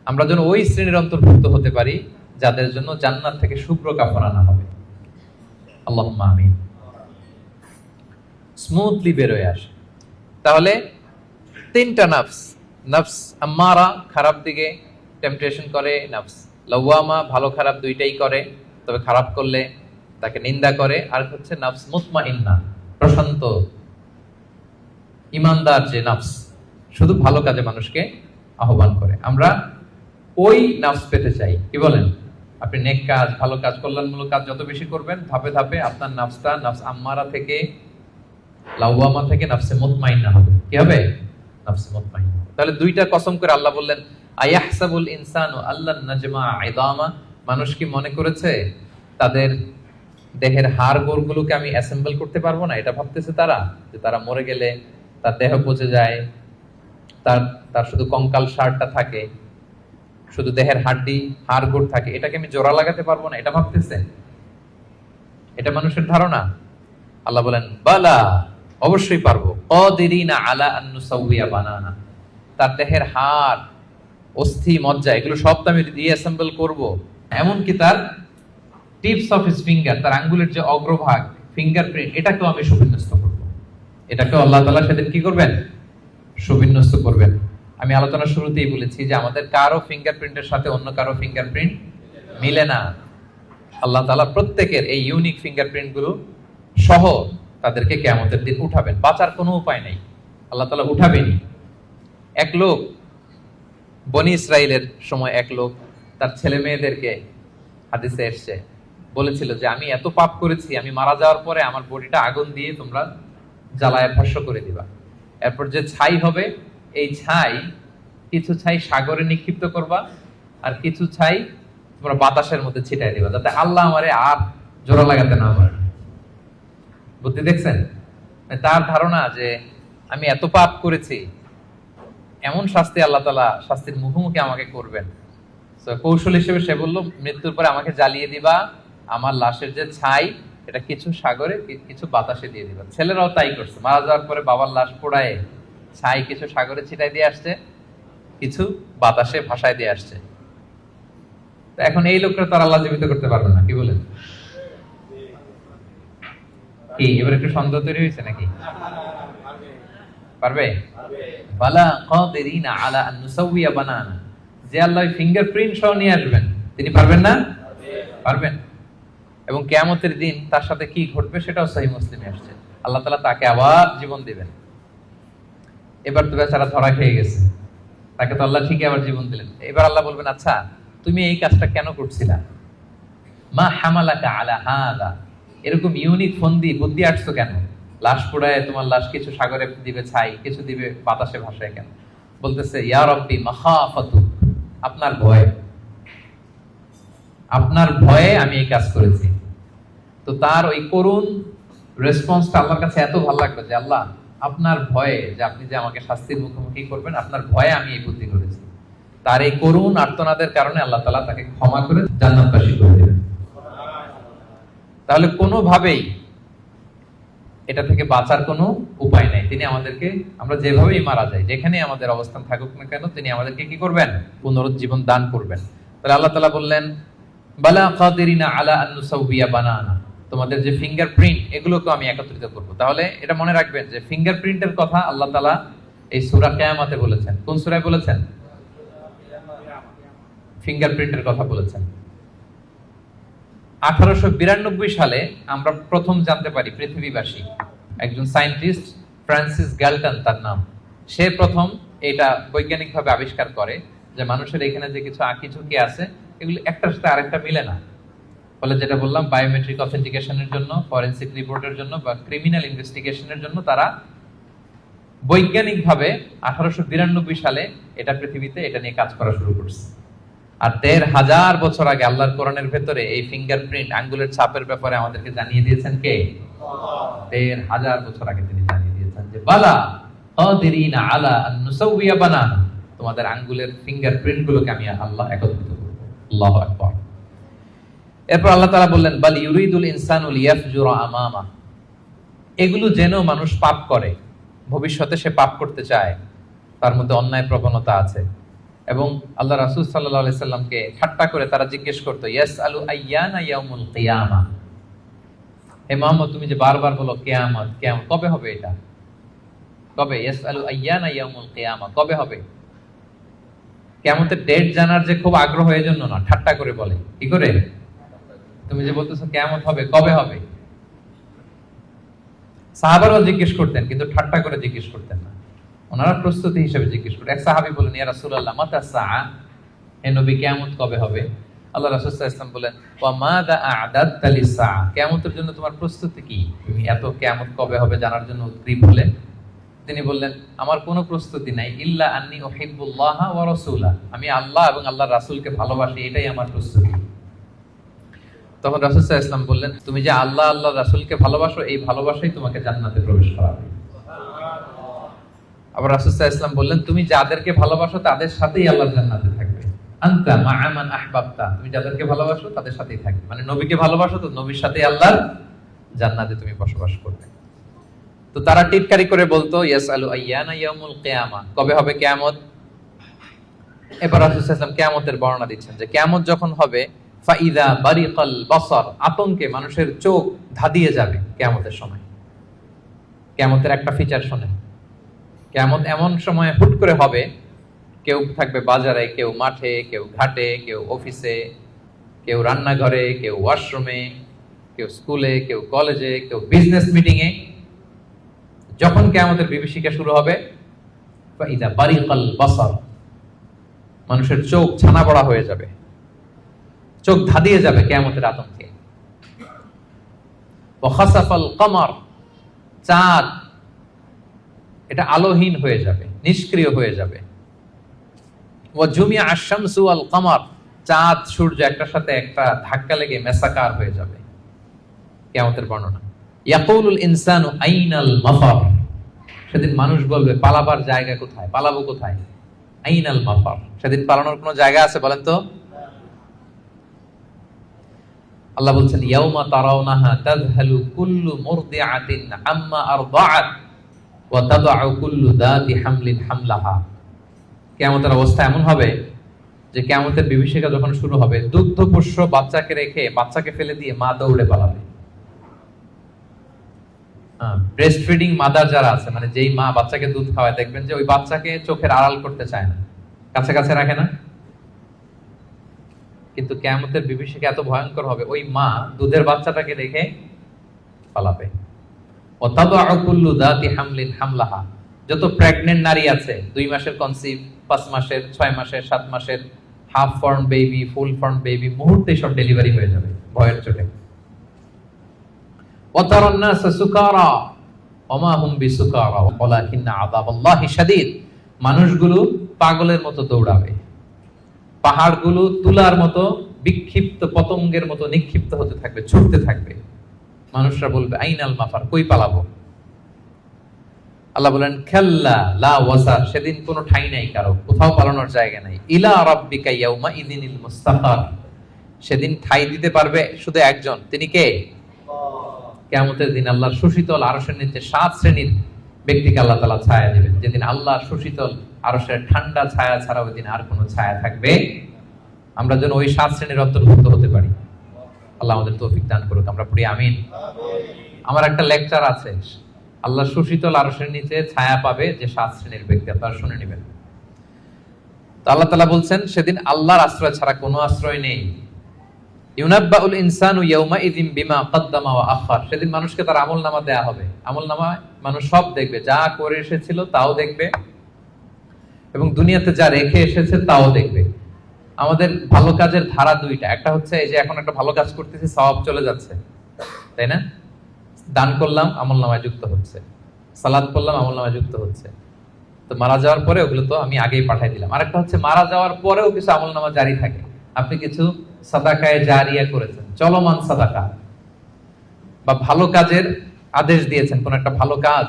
আমরা যেন ওই শ্রেণীর অন্তর্ভুক্ত হতে পারি যাদের জন্য জান্নাত থেকে শুভ্র কাপড় আনা হবে। আল্লাহুম্মা আমিন। স্মুথলি বের হয়ে আসে। তাহলে তিনটা নাফস, নাফস আম্মারা খারাপ দিকে টেম্পটেশন করে, নাফস লাওয়ামা ভালো খারাপ দুইটাই করে, তবে খারাপ করলে তাকে নিন্দা করে, আর হচ্ছে নাফস মুতমাইন্না, প্রশান্ত ইমানদার যে নাফস, শুধু ভালো কাজে মানুষকে আহ্বান করে। আমরা ওই নাফস পেতে চাই। কি বলেন? আপনি নেক কাজ, ভালো কাজ, কল্যাণমূলক কাজ যত বেশি করবেন, ধাপে ধাপে আপনার নাফসটা নাফস আম্মারা থেকে, লাওয়ামা থেকে নাফসে মুতমাইন্না হবে। কি হবে? নাফসে মুতমাইন্না। তাহলে দুইটা কসম করে আল্লাহ বললেন আয়াহসাবুল ইনসানু আল্লান নাজমা ইদামা, মানুষ কি মনে করেছে তাদের দেহের হাড় গোড়গুলোকে আমি অ্যাসেম্বল করতে পারবো না? এটা ভাবতেছে তারা, যে তারা মরে গেলে তার দেহ পচে যায়, তার তার শুধু কঙ্কাল সারটা থাকে, শুধু দেহের হাড্ডি হাড় গোড় থাকে, এটাকে আমি জোড়া লাগাতে পারবো না, এটা ভাবতেছে? এটা মানুষের ধারণা? আল্লাহ বলেন বালা, অবশ্যই পারবো। কাদিরিনা আলা আন নুসাউইয়া বানানা, তার দেহের হাড়, অস্থি, মজ্জা, এগুলো সব তো আমি রিঅ্যাসেম্বল করব। এমনকি তার টিপস অফ হিজ ফিঙ্গার, তার আঙ্গুলের যে অগ্রভাগ, ফিঙ্গারপ্রিন্ট, এটাকেও আমি সুবিন্যস্ত করব। এটাকেও আল্লাহ তাআলা সেদিন কি করবেন? সুবিন্যস্ত করবেন। আমি আলোচনার শুরুতেই বলেছি যে আমাদের কারো ফিঙ্গারপ্রিন্টের সাথে অন্য কারো ফিঙ্গারপ্রিন্ট মিলে না। আল্লাহ তাআলা প্রত্যেকের এই ইউনিক ফিঙ্গারপ্রিন্ট গুলো সহ তাদেরকে কিয়ামতের দিন উঠাবেন। বাঁচার কোনো উপায় নেই, আল্লাহ তাআলা উঠাবেনই। এক লোক, বনি ইসরাইলের সময় এক লোক তার ছেলে মেয়েদেরকে, হাদিসে এসেছে, বলেছিল যে আমি এত পাপ করেছি, আমি মারা যাওয়ার পরে আমার বডিটা আগুন দিয়ে তোমরা জ্বালায় ভস্ম করে দিবা। এরপর যে ছাই হবে, এই ছাই, কিছু ছাই সাগরে নিক্ষিপ্ত করবা, আর কিছু ছাই তোমরা বাতাসের মধ্যে ছিটাই দিবা, যাতে আল্লাহ আমারে আর জোড়া লাগাতে না পারে। বুদ্ধি দেখছেন? তার ধারণা যে আমি এত পাপ করেছি, এমন শাস্তি আল্লাহ তাআলা শাস্তির মুখোমুখি আমাকে করবেন। কৌশল হিসেবে সে বলল, মৃত্যুর পরে আমাকে জ্বালিয়ে দিবা, আমার লাশের যে ছাই এটা কিছু সাগরে কিছু বাতাসে দিয়ে দিবা। ছেলেরাও তাই করছে, মারা যাওয়ার পরে বাবার লাশ পোড়ায় ছাই কিছু সাগরে ছিটাই দিয়ে আসছে, কিছু বাতাসে ভাসায় দিয়ে আসছে। এখন এই লোকটা তার আল্লাহ জীবিত করতে পারবে না, কি বলেন? কি এবার একটু সন্দেহ তৈরি হয়েছে নাকি? পারবে? বালা কাদিরিনা আলা আন নুসাউইয়া বানানা, যে আল্লাহ ফিঙ্গারপ্রিন্ট সহ নিয়ে আসবেন, তিনি পারবেন না? পারবেন। এবং কিয়ামতের দিন তার সাথে কি ঘটবে সেটাও সহিহ মুসলিমে আসছে। আল্লাহ তাআলা তাকে আবার জীবন দিবেন। এবার তো বেচারা ধরা খেয়ে গেছে, তাকে তো আল্লাহ ঠিকই আবার জীবন দিলেন। এবার আল্লাহ বলবেন, আচ্ছা তুমি এই কাজটা কেন করছিলা? মা হামালাকা আলা হাযা, এরকম ইউনিক ফন্দি বুদ্ধি আটছো কেন? লাশ পোড়ায় তোমার লাশ কিছু সাগরে দিবে ছাই, কিছু দিবে বাতাসে ভাসায় কেন? বলতেছে ইয়া রাব্বি মাখাফাতু, আপনার ভয়, আপনার ভয়ে আমি এই কাজ করেছি। তো তার ওই করুণ রেসপন্সটা আল্লাহর কাছে এত ভালো লাগলো যে আল্লাহ আপনার ভয়ে, যে আপনি যে আমাকে শাস্তির মুখোমুখি করবেন, আপনার ভয়ে আমি এই বুদ্ধি করেছি। তার এই করুণ আর্তনাদের কারণে আল্লাহ তাআলা তাকে ক্ষমা করে জান্নাতবাসী করে দিবেন। তাহলে কোনোভাবেই এটা থেকে বাঁচার কোনো উপায় নাই। তিনি আমাদেরকে, আমরা যেভাবেই মারা যাই, যেখানে আমাদের অবস্থান থাকুক না কেন, তিনি আমাদেরকে কি করবেন? পুনরুজ্জীবন দান করবেন। তাহলে আল্লাহ তাআলা বললেন বালা কাদিরিনা আলা আন নুসাউইয়া বানানা, তোমাদের যে ফিঙ্গারপ্রিন্ট এগুলোকে আমি একত্রিত করব। তাহলে এটা মনে রাখবেন যে ফিঙ্গারপ্রিন্টের কথা আল্লাহ তাআলা এই সূরা কিয়ামতে বলেছেন। কোন সূরায় বলেছেন? ফিঙ্গারপ্রিন্টের কথা বলেছেন। 1892 সালে আমরা প্রথম জানতে পারি, পৃথিবীবাসী একজন সায়েন্টিস্ট, ফ্রান্সিস গ্যালটন তার নাম, সে প্রথম এটা বৈজ্ঞানিকভাবে আবিষ্কার করে যে মানুষের এখানে যে কিছু আঁকিঝুঁকি আছে, এগুলো একটার সাথে আরেকটা মিলে না। ফলে যেটা বললাম, বায়োমেট্রিক অথেন্টিকেশনের জন্য, ফরেনসিক রিপোর্টের জন্য বা ক্রিমিনাল ইনভেস্টিগেশনের জন্য তারা বৈজ্ঞানিকভাবে 1892 সালে এটা পৃথিবীতে এটা নিয়ে কাজ করা শুরু করছে। আর 1500 বছর আগে আল্লাহর কোরআনের ভেতরে এই ফিঙ্গারপ্রিন্ট, আঙ্গুলের ছাপের ব্যাপারে আমাদেরকে জানিয়ে দিয়েছেন কে? 1500 বছর আগে তিনি জানিয়ে দিয়েছেন যে বালা কাদিরিনা আলা আন নুসাউইয়া বানানা, তোমাদের আঙ্গুলের ফিঙ্গারপ্রিন্ট গুলোকে আমি আল্লাহ একত্রিত করব। আল্লাহু আকবার। এরপর আল্লাহ তাআলা বললেন বাল ইউরিদুল ইনসানু লিয়াফজুরা আমামা, এগুলো জেনেও মানুষ পাপ করে, ভবিষ্যতে সে পাপ করতে চায়, তার মধ্যে অন্যায় প্রবণতা আছে। এবং আল্লাহ রাসূল সাল্লাল্লাহু আলাইহি সাল্লামকে ঠাট্টা করে তারা জিজ্ঞেস করতো ইয়াসআলু আইয়ানা ইয়াউমুল কিয়ামা, হে মুহাম্মদ তুমি যে বারবার বলো কিয়ামত কিয়ামত, কবে হবে এটা? কবে? ইয়াসআলু আইয়ানা ইয়াউমুল কিয়ামা, কবে হবে? কিয়ামতের ডেট জানার যে খুব আগ্রহ, এর জন্য না, ঠাট্টা করে বলে। কি করে? তুমি যে বলতেছো কিয়ামত হবে, কবে হবে? সাহাবারাও জিজ্ঞেস করতেন, কিন্তু ঠাট্টা করে জিজ্ঞেস করতেন না, ওনারা প্রস্তুতি হিসেবে জিজ্ঞেস করতেন। এক সাহাবী বলেন ইয়া রাসূলুল্লাহ মাতা সাআ, হে নবী কিয়ামত কবে হবে? আল্লাহ রাসূল সাল্লাল্লাহু আলাইহি ওয়াসাল্লাম বলেন ওয়া মাযা আ'দাদতা লিস-সাআ, কিয়ামতের জন্য তোমার প্রস্তুতি কি? তুমি এত কিয়ামত কবে হবে জানার জন্য উদ্গ্রীব হলে? তিনি বললেন আমার কোনো প্রস্তুতি নাই, ইল্লা আন্নী উহিব্বুল্লাহ ওয়া রাসূলা, আমি আল্লাহ এবং আল্লাহর রাসূলকে ভালোবাসি, এটাই আমার প্রস্তুতি। তখন রাসূল সাল্লাল্লাহু আলাইহি ওয়াসাল্লাম বললেন তুমি যে আল্লাহ আল্লাহর রাসূলকে ভালোবাসো, এই ভালোবাসাই তোমাকে জান্নাতে প্রবেশ করাবে। আবার রাসূল সাল্লাল্লাহু আলাইহি ওয়াসাল্লাম বললেন, তুমি যাদেরকে ভালোবাসো তাদের সাথেই আল্লাহর জান্নাতে থাকবে। আনতা মা'a মান আহবাবতা, তুমি যাদেরকে ভালোবাসো তাদের সাথেই থাকবে, মানে নবীকে ভালোবাসো তো নবীর সাথেই আল্লাহর জান্নাতে তুমি বসবাস করবে। তো তারা টিটকারি করে বলতো, ইয়াসআলু আইয়ানা ইয়াউমুল কিয়ামা, কবে হবে কিয়ামত? এবার রাসূল সাল্লাল্লাহু আলাইহি ওয়াসাল্লাম কিয়ামতের বর্ণনা দিচ্ছেন যে কিয়ামত যখন হবে, ফাইদা বারিকাল বাসার, আতঙ্কে মানুষের চোখ ধাঁধিয়ে যাবে কিয়ামতের সময়। কিয়ামতের একটা ফিচার শোনেন, কিয়ামত এমন সময় হুট করে হবে, কেউ থাকবে বাজারে, কেউ মাঠে, কেউ ঘাটে, কেউ অফিসে, কেউ রান্নাঘরে, কেউ ওয়াশরুমে, কেউ স্কুলে, কেউ কলেজে, কেউ বিজনেস মিটিং এ। যখন কিয়ামতের বিভীষিকা শুরু হবে, ফাইদা বারিকাল বাসার, মানুষের চোখ ছানা বড়া হয়ে যাবে, চোখ ধাঁধিয়ে যাবে কিয়ামতের আতঙ্কে। ওয়া খাসাফাল কমার, চাঁদ এটা আলোহীন হয়ে যাবে, নিষ্ক্রিয় হয়ে যাবে। ওয়া জুমিআ আশ-শামসু ওয়াল কমার, চাঁদ সূর্য একটার সাথে একটা ধাক্কা লেগে মেসাকার হয়ে যাবে। কিয়ামতের বর্ণনা, ইয়াকুলুল ইনসানু আইনাল মাফার, সেদিন মানুষ বলবে পালাবার জায়গা কোথায়, পালাবো কোথায়? আইনাল মাফার, সেদিন পালানোর কোনো জায়গা আছে বলেন তো? আল্লাহ বলছেন, ইয়াউমা তারাউনাহা তাযহালু কুল্লু মুরদিআতিন আম্মা আরদাআত ওয়া তাদউ কুল্লু যাতি হামলিন হামলাহা। কিয়ামতের অবস্থা এমন হবে যে কিয়ামতের বিভীষিকা যখন শুরু হবে, দুগ্ধপোষ্য বাচ্চাকে রেখে, বাচ্চাকে ফেলে দিয়ে মা দৌড়ে পালাবে। ব্রেস্ট ফিডিং মাদার যারা আছে, মানে যেই মা বাচ্চাকে দুধ খাওয়ায়, দেখবেন যে ওই বাচ্চাকে চোখের আড়াল করতে চায় না, কাছে কাছে রাখে না। কিন্তু কিয়ামতের বিভীষিকা এত ভয়ঙ্কর হবে, ওই মা দুধের বাচ্চাটাকে রেখে পালাবে। ওয়া তাদউ কুল্লু যাতি হামলিন হামলাহা, যত প্রেগন্যান্ট নারী আছে, 2 মাসের কনসিভ, 5 মাসের, 6 মাসের, 7 মাসের, half form baby, full form baby, মুহূর্তেই সব ডেলিভারি হয়ে যাবে ভয়ের চোটে। ওয়া তারান নাসা সুকারা ওয়া মা হুম বিসুকারা ওয়ালাকিন্না আযাবাল্লাহি শাদীদ, মানুষগুলো পাগলের মতো দৌড়াবে, পাহাড়গুলো তুলার মতো বিক্ষিপ্ত পতঙ্গের মতো নিক্ষিপ্ত হতে থাকবে, ছুটতে থাকবে। মানুষরা বলবে আইনাল মাফার, কই পালাবো? আল্লাহ বলেন, খাল্লা লা ওয়াসার, সেদিন কোনো ঠাঁই নাই কারো, কোথাও পালানোর জায়গা নাই। ইলা রাব্বিকা ইয়াউমা ইযিনিল মুস্তাকার, সেদিন ঠাঁই দিতে পারবে শুধু একজন, তিনি কে? কিয়ামতের দিন আল্লাহর সুশীতল আরশের নিচে 7 শ্রেণীর ব্যক্তিকে আল্লাহ তাআলা ছায়া দিবেন। যেদিন আল্লাহর সুশীতল আরশের ঠান্ডা ছায়া ছাড়া ওই দিন আর কোনো ছায়া থাকবে। আমরা যেন ওই 7 শ্রেণীর অন্তর্ভুক্ত হতে পারি। আল্লাহ আমাদের তৌফিক দান করুক, আমরা পড়ি আমিন। আমার একটা লেকচার আছে, আল্লাহর সুশীতল আরশের নিচে ছায়া পাবে যে 7 শ্রেণীর ব্যক্তি, আপনারা শুনে নেবেন। তো আল্লাহ তাআলা বলছেন, সেদিন আল্লাহর আশ্রয় ছাড়া কোনো আশ্রয় নেই। ইউনাব্বাউল ইনসানু ইয়াউমা ইযিন বিমা কদ্দামা ওয়া আখার, সেদিন মানুষকে তার আমলনামা দেয়া হবে। আমলনামা মানুষ সব দেখবে, যা করে এসেছিল তাও দেখবে, এবং দুনিয়াতে যা রেখে এসেছে তাও দেখবে। আমাদের ভালো কাজের ধারা দুইটা, একটা হচ্ছে এই যে এখন একটা ভালো কাজ করতেছি, সওয়াব চলে যাচ্ছে, তাই না? দান করলাম, আমলনামায় যুক্ত হচ্ছে, সালাত করলাম, আমলনামায় যুক্ত হচ্ছে। তো মারা যাওয়ার পরে ওগুলো তো আমি আগেই পাঠিয়ে দিলাম। আরেকটা হচ্ছে মারা যাওয়ার পরেও কিছু আমলনামা জারি থাকে। আপনি কিছু সাদাকায়ে জারিয়া করেছেন, চলমান সাদাকা, বা ভালো কাজের আদেশ দিয়েছেন, কোন একটা ভালো কাজ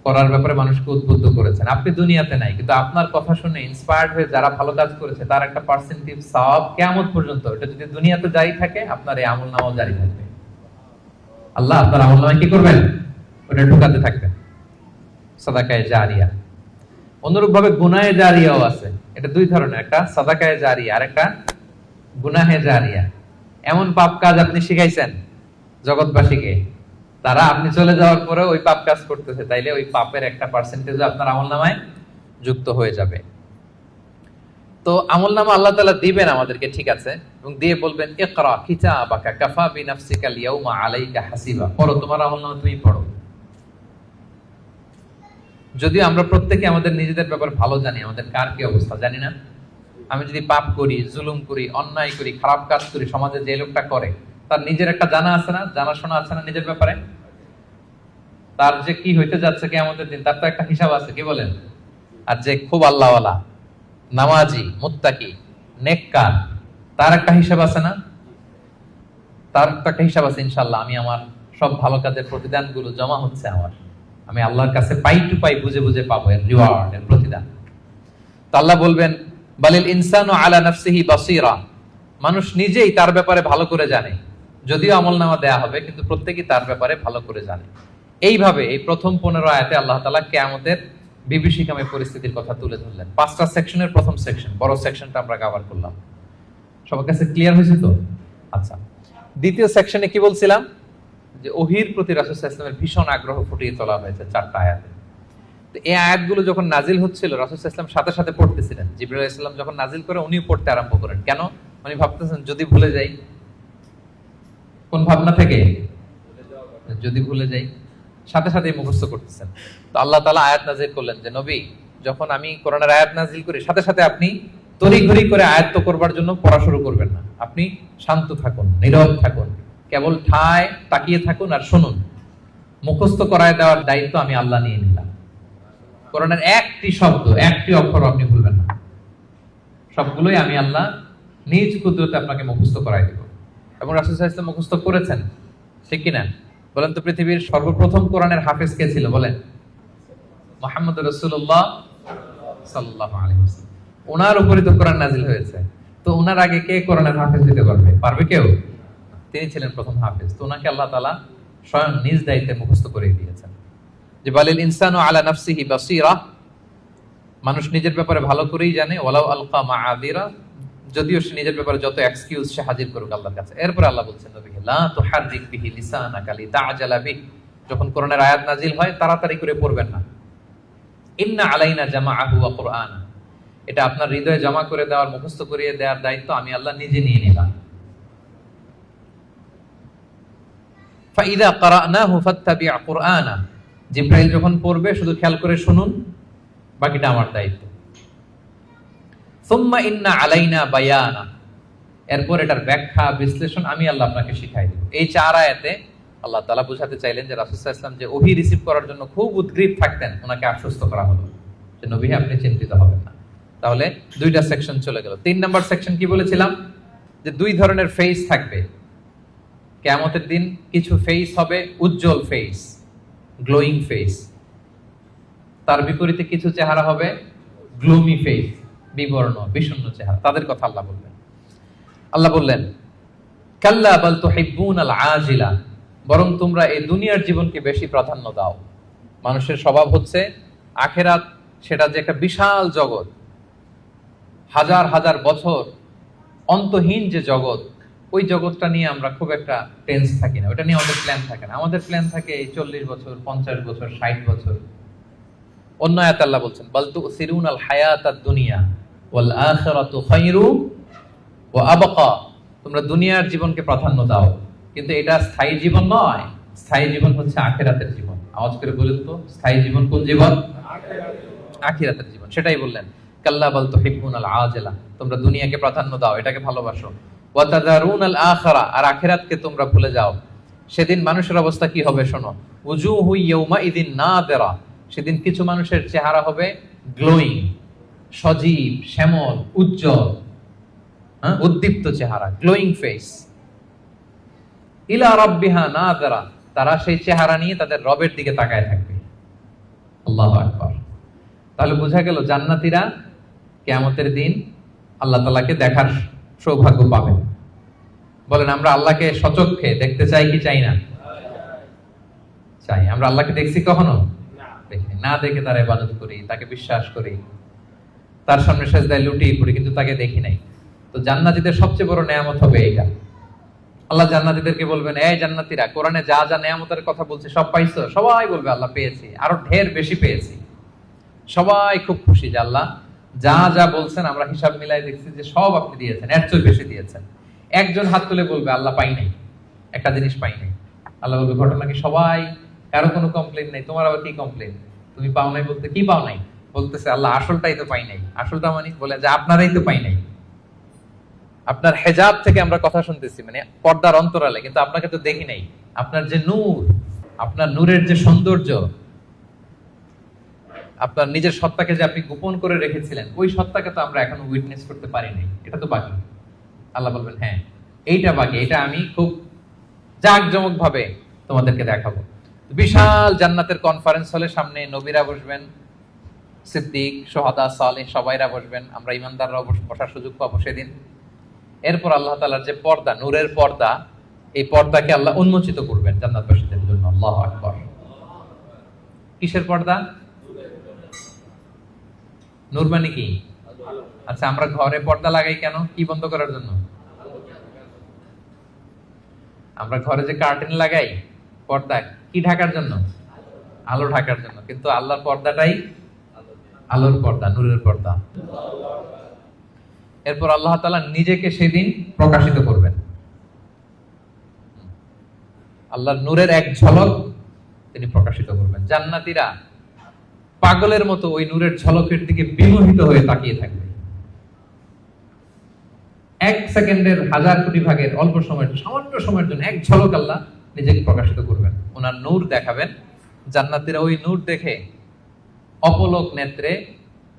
করার ব্যাপারে মানুষকে উদ্বুদ্ধ করেছেন। আপনি দুনিয়াতে নাই, কিন্তু আপনার কথা শুনে ইন্সপায়ার্ড হয়ে যারা ভালো কাজ করেছে তার একটা পার্সেন্টেজ সওয়াব কিয়ামত পর্যন্ত, এটা যদি দুনিয়াতে জারি থাকে, আপনার এই আমলনামাও জারি থাকবে। আল্লাহ আপনার আমলনামায় কি করবেন? ওটা ঢুকাতে থাকবেন, সাদাকায়ে জারিয়া। অনুরূপ ভাবে গুনাহে জারিয়াও আছে, এটা দুই ধরনের, একটা সাদাকায়ে জারিয়া আর একটা গুনাহে জারিয়া। এমন পাপ কাজ আপনি শিখাইছেন জগৎবাসীকে, তারা আপনি চলে যাওয়ার পরে ওই পাপ কাজ করতেছে, তাইলে ওই পাপের একটা পার্সেন্টেজ আপনার আমলনামায় যুক্ত হয়ে যাবে। তো আমলনামা আল্লাহ তাআলা দিবেন আমাদেরকে, ঠিক আছে, এবং দিয়ে বলবেন, ইকরা কিতাবাকা কাফা বিনাফসিকাল ইয়াউমা আলাইকা হাসিবা, পড়ো, তোমার আমলনামা তুমি পড়ো। যদিও আমরা প্রত্যেকে আমাদের নিজেদের ব্যাপারে ভালো জানি, আমাদের কার কি অবস্থা জানি না। আমি যদি পাপ করি, জুলুম করি, অন্যায় করি, খারাপ কাজ করি, সমাজে যে লোকটা করে তার নিজের একটা জানা আছে না, জানাশোনা আছে না নিজের ব্যাপারে? তার যে কি হইতে যাচ্ছে কিয়ামতের দিন, তার তো একটা হিসাব আছে, কি বলেন? আর যে খুব আল্লাহওয়ালা, নামাজি, মুত্তাকি, নেককার, তার একটা হিসাব আছে না? তার তো একটা হিসাব আছে, ইনশাআল্লাহ আমি আমার সব ভালো কাজের প্রতিদানগুলো জমা হচ্ছে আমার, আমি আল্লাহর কাছে পাই টু পাই, বুঝে বুঝে পাবো এর রিওয়ার্ড, এর প্রতিদান। তো আল্লাহ বলবেন বালিল ইনসানু আলা নাফসিহি বাসীরা, মানুষ নিজেই তার ব্যাপারে ভালো করে জানে। যদিও আমলনামা দেয়া হবে, কিন্তু প্রত্যেকেই তার ব্যাপারে ভালো করে জানে। এইভাবে এই প্রথম 15 আয়াতে আল্লাহ তাআলা কিয়ামতের বিভীষিকাময় পরিস্থিতির কথা তুলে ধরলেন। 5টা সেকশনের প্রথম সেকশন, বড় সেকশনটা আমরা কভার করলাম। সবার কাছে ক্লিয়ার হয়েছে তো? আচ্ছা, দ্বিতীয় সেকশনে কি বলছিলাম? যে ওহীর প্রতি রাসূল সাল্লাল্লাহু আলাইহি ওয়াসাল্লামের ভীষণ আগ্রহ ফুটিয়ে তোলা হয়েছে 4টা আয়াতে। তো এই আয়াতগুলো যখন নাজিল হচ্ছিল, রাসূল সাল্লাল্লাহু আলাইহি ওয়াসাল্লাম সাথে সাথে পড়তেছিলেন। জিবরাইল আলাইহিস সালাম যখন নাজিল করে উনিও পড়তে আরম্ভ করেন। কেন? উনি ভাবতেছেন যদি ভুলে যাই। কোন ভাবনা থেকে? যদি ভুলে যাই। সাথে সাথেই মুখস্থ করতেছেন। তো আল্লাহ তাআলা আয়াত নাজিল করলেন যে নবী, যখন আমি কোরআনের আয়াত নাজিল করি, সাথে সাথে আপনি তড়িঘড়ি করে আয়াত্ত করবার জন্য পড়া শুরু করবেন না। আপনি শান্ত থাকুন, নীরব থাকুন, কেবল ঠায় তাকিয়ে থাকুন আর শুনুন। মুখস্থ করায় দেওয়ার দায়িত্ব আমি আল্লাহ নিয়ে নিলাম। কোরআনের একটি শব্দ, একটি অক্ষর আপনি ভুলবেন না। সবগুলোই আমি আল্লাহ নিজ কুদরতে আপনাকে মুখস্থ করাই দেব। এবং রাসূল সাল্লাল্লাহু আলাইহি ওয়াসাল্লাম মুখস্থ করেছেন, ঠিক কিনা? বলেন তো, পৃথিবীর সর্বপ্রথম কোরআনের হাফেজ কে ছিল? বলেন। মুহাম্মদ রাসূলুল্লাহ সাল্লাল্লাহু আলাইহি ওয়াসাল্লাম। ওনার উপরে তো কোরআন নাজিল হয়েছে। তো ওনার আগে কে কোরআনের হাফেজ দিতে পারবে? পারবে কেউ? তিনি ছিলেন প্রথম হাফেজ। তো ওনাকে আল্লাহ তাআলা স্বয়ং নিজ দায়িত্বে মুখস্থ করে দিয়েছেন। যে বালিল ইনসানু আলা নাফসিহি বাসীরা, মানুষ নিজের ব্যাপারে ভালো করেই জানে। ওয়ালাউ আলকা মাআযিরা, যদিও সে নিজের ব্যাপারে যত এক্সকিউজ সে হাজির করুক আল্লাহর কাছে। এরপর আল্লাহ বলছেন নবীকে, লা তুহাররিক বিহি লিসানাকা লিতা'জালা বিহি, যখন কোরআনের আয়াত নাজিল হয় তাড়াতাড়ি করে পড়বেন না। ইন্না আলাইনা জামাআহু ওয়া কুরআনা, এটা আপনার হৃদয়ে জমা করে দেওয়ার, মুখস্থ করিয়ে দেওয়ার দায়িত্ব আমি আল্লাহ নিজে নিয়ে নিলাম। ফাইদা ক্বারানাহু ফাত্তাবি' কুরআনা, জিবরাইল যখন পড়বে শুধু খেয়াল করে শুনুন, বাকিটা আমার দায়িত্ব। সুম্মা ইন্না আলাইনা বায়ানা, এরপর এটার ব্যাখ্যা বিশ্লেষণ আমি আল্লাহ আপনাকে শিখাই দেব। এই 4 আয়াতে আল্লাহ তাআলা বুঝাতে চাইলেন যে রাসূল সাল্লাল্লাহু আলাইহি ওয়াসাল্লাম যে ওহী রিসিভ করার জন্য খুব উদ্গ্রীব থাকতেন, ওনাকে আশ্বস্ত করা হলো যে নবী আপনি চিন্তিত হবেন না। তাহলে 2টা সেকশন চলে গেল। 3 নাম্বার সেকশন কি বলেছিলাম? যে 2 ধরনের ফেস থাকবে কিয়ামতের দিন। কিছু ফেস হবে উজ্জ্বল ফেস, গ্লোয়িং ফেস। তার বিপরীতে কিছু চেহারা হবে গ্লুমি ফেস, বিবর্ণ বিষণ্ণ চেহারা। তাদের কথা আল্লাহ বললেন। আল্লাহ বললেন, কাল্লা বাল তুহিব্বুনাল আজিলা, বরং তোমরা এই দুনিয়ার জীবনকে বেশি প্রাধান্য দাও। মানুষের স্বভাব হচ্ছে আখিরাত, সেটা যে একটা বিশাল জগৎ, হাজার হাজার বছর অন্তহীন যে জগৎ, ওই জগৎটা নিয়ে আমরা খুব একটা টেন্স থাকি না, ওটা নিয়ে আমাদের প্ল্যান থাকে না। আমাদের প্ল্যান থাকে 40 বছর, 50 বছর, 60 বছর। অন্য আয়াতে আল্লাহ বলছেন, বাল তুসিরুনাল হায়াতাদ দুনিয়া ওয়াল আখিরাতু খায়রু ওয়া আবকা, তোমরা দুনিয়ার জীবনকে প্রাধান্য দাও, কিন্তু এটা স্থায়ী জীবন নয়। স্থায়ী জীবন হচ্ছে আখিরাতের জীবন। আওয়াজ করে বলেন তো, স্থায়ী জীবন কোন জীবন? আখিরাতের জীবন। সেটাই বললেন, কাল্লা বাল তুহিব্বুনাল আজিলা, তোমরা দুনিয়াকে প্রাধান্য দাও, এটাকে ভালোবাসো। ওয়া তাযারুনাল আখিরা, আর আখিরাতকে তোমরা ভুলে যাও। সেদিন মানুষের অবস্থা কি হবে শোনো, উজুহু ইয়াউমা ইযিন নাদিরা, সেদিন কিছু মানুষের চেহারা হবে গ্লোয়িং, সজীব, শ্যামল, উজ্জ্বল, উদ্দীপ্ত চেহারা, গ্লোয়িং ফেস। ইলা রাব্বিহা নাযিরা, তারা সেই চেহারা নিয়ে তাদের রবের দিকে তাকায় থাকবে। আল্লাহু আকবার। তাহলে বোঝা গেল জান্নাতীরা কিয়ামতের দিন আল্লাহ তাআলাকে দেখার সৌভাগ্য পাবেন। বলেন, আমরা আল্লাহকে সচক্ষে দেখতে চাই কি চাই না? চাই। আমরা আল্লাহকে দেখছি কখনো? দেখিনি। না দেখে তার ইবাদত করি, তাকে বিশ্বাস করি, তার সামনে সেজদায় লুটিয়ে পড়ি, কিন্তু তাকে দেখি নাই। তো জান্নাতীদের সবচেয়ে বড় নেয়ামত হবে এইটা। আল্লাহ জান্নাতীদেরকে বলবেন, এই জান্নাতীরা, কোরআনে যা যা নেয়ামতের কথা বলছে সব পাইছো? সবাই বলবে আল্লাহ পেয়েছি, আরো ঢের বেশি পেয়েছি। সবাই খুব খুশি যে আল্লাহ যা যা বলছেন আমরা হিসাব মিলাই দেখছি যে সব আপনি দিয়েছেন, এর চেয়ে বেশি দিয়েছেন। একজন হাত তুলে বলবে আল্লাহ পাই নাই, একটা জিনিস পাই নাই। আল্লাহ বলবে, ঘটনা কি? সবাই, কারো কোনো কমপ্লেন নাই, তোমার আবার কি কমপ্লেন? তুমি পাও নাই বলতে কি পাও নাই? বলতেছে আল্লাহ আসলটাই তো পাই নাই। আসলটা মানে বলে যে আপনারাই তো পাই নাই। আপনার হেজাব থেকে আমরা কথা শুনতেছি, মানে পর্দার অন্তরালে, কিন্তু আপনাকে তো দেখি নাই। আপনার যে নূর, আপনার নূরের যে সৌন্দর্য, আপনার নিজের সত্তাকে যে আপনি গোপন করে রেখেছিলেন, ওই সত্তাকে তো আমরা এখনো উইটনেস করতে পারি নাই। এটা তো বাকি। আল্লাহ বলবেন, হ্যাঁ এইটা বাকি, এটা আমি খুব জাঁকজমক ভাবে তোমাদেরকে দেখাবো। বিশাল জান্নাতের কনফারেন্স হলে সামনে নবীরা বসবেন, সিদ্দিক, শুহাদা, সালেহ সবাইরা বসবেন, আমরা ইমানদাররাও বসার সুযোগ পাবো সেদিন। এরপর আল্লাহ তাআলার যে পর্দা, নূরের পর্দা, এই পর্দাকে আল্লাহ উন্মোচিত করবেন জান্নাতবাসীদের জন্য। আল্লাহু আকবার। কিসের পর্দা? নূর মানে কি? আচ্ছা, আমরা ঘরে পর্দা লাগাই কেন? কি বন্ধ করার জন্য? আমরা ঘরে যে কার্টেন লাগাই, পর্দা কি ঢাকার জন্য? আলো ঢাকার জন্য। কিন্তু আল্লাহর পর্দাটাই আলোর পর্দা, নূরের পর্দা। এরপর আল্লাহ তাআলা নিজেকে সেদিন প্রকাশিত করবেন। আল্লাহর নূরের এক ঝলক তিনি প্রকাশিত করবেন। জান্নাতীরা পাগলের মতো ওই নূরের ঝলকের দিকে বিমোহিত হয়ে তাকিয়ে থাকবে। এক সেকেন্ডের হাজার কোটি ভাগের অল্প সময়ের, সামান্য সময়ের জন্য এক ঝলক আল্লাহ নিজেকে প্রকাশিত করবেন, ওনার নূর দেখাবেন। জান্নাতীরা ওই নূর দেখে অপলক নেত্রে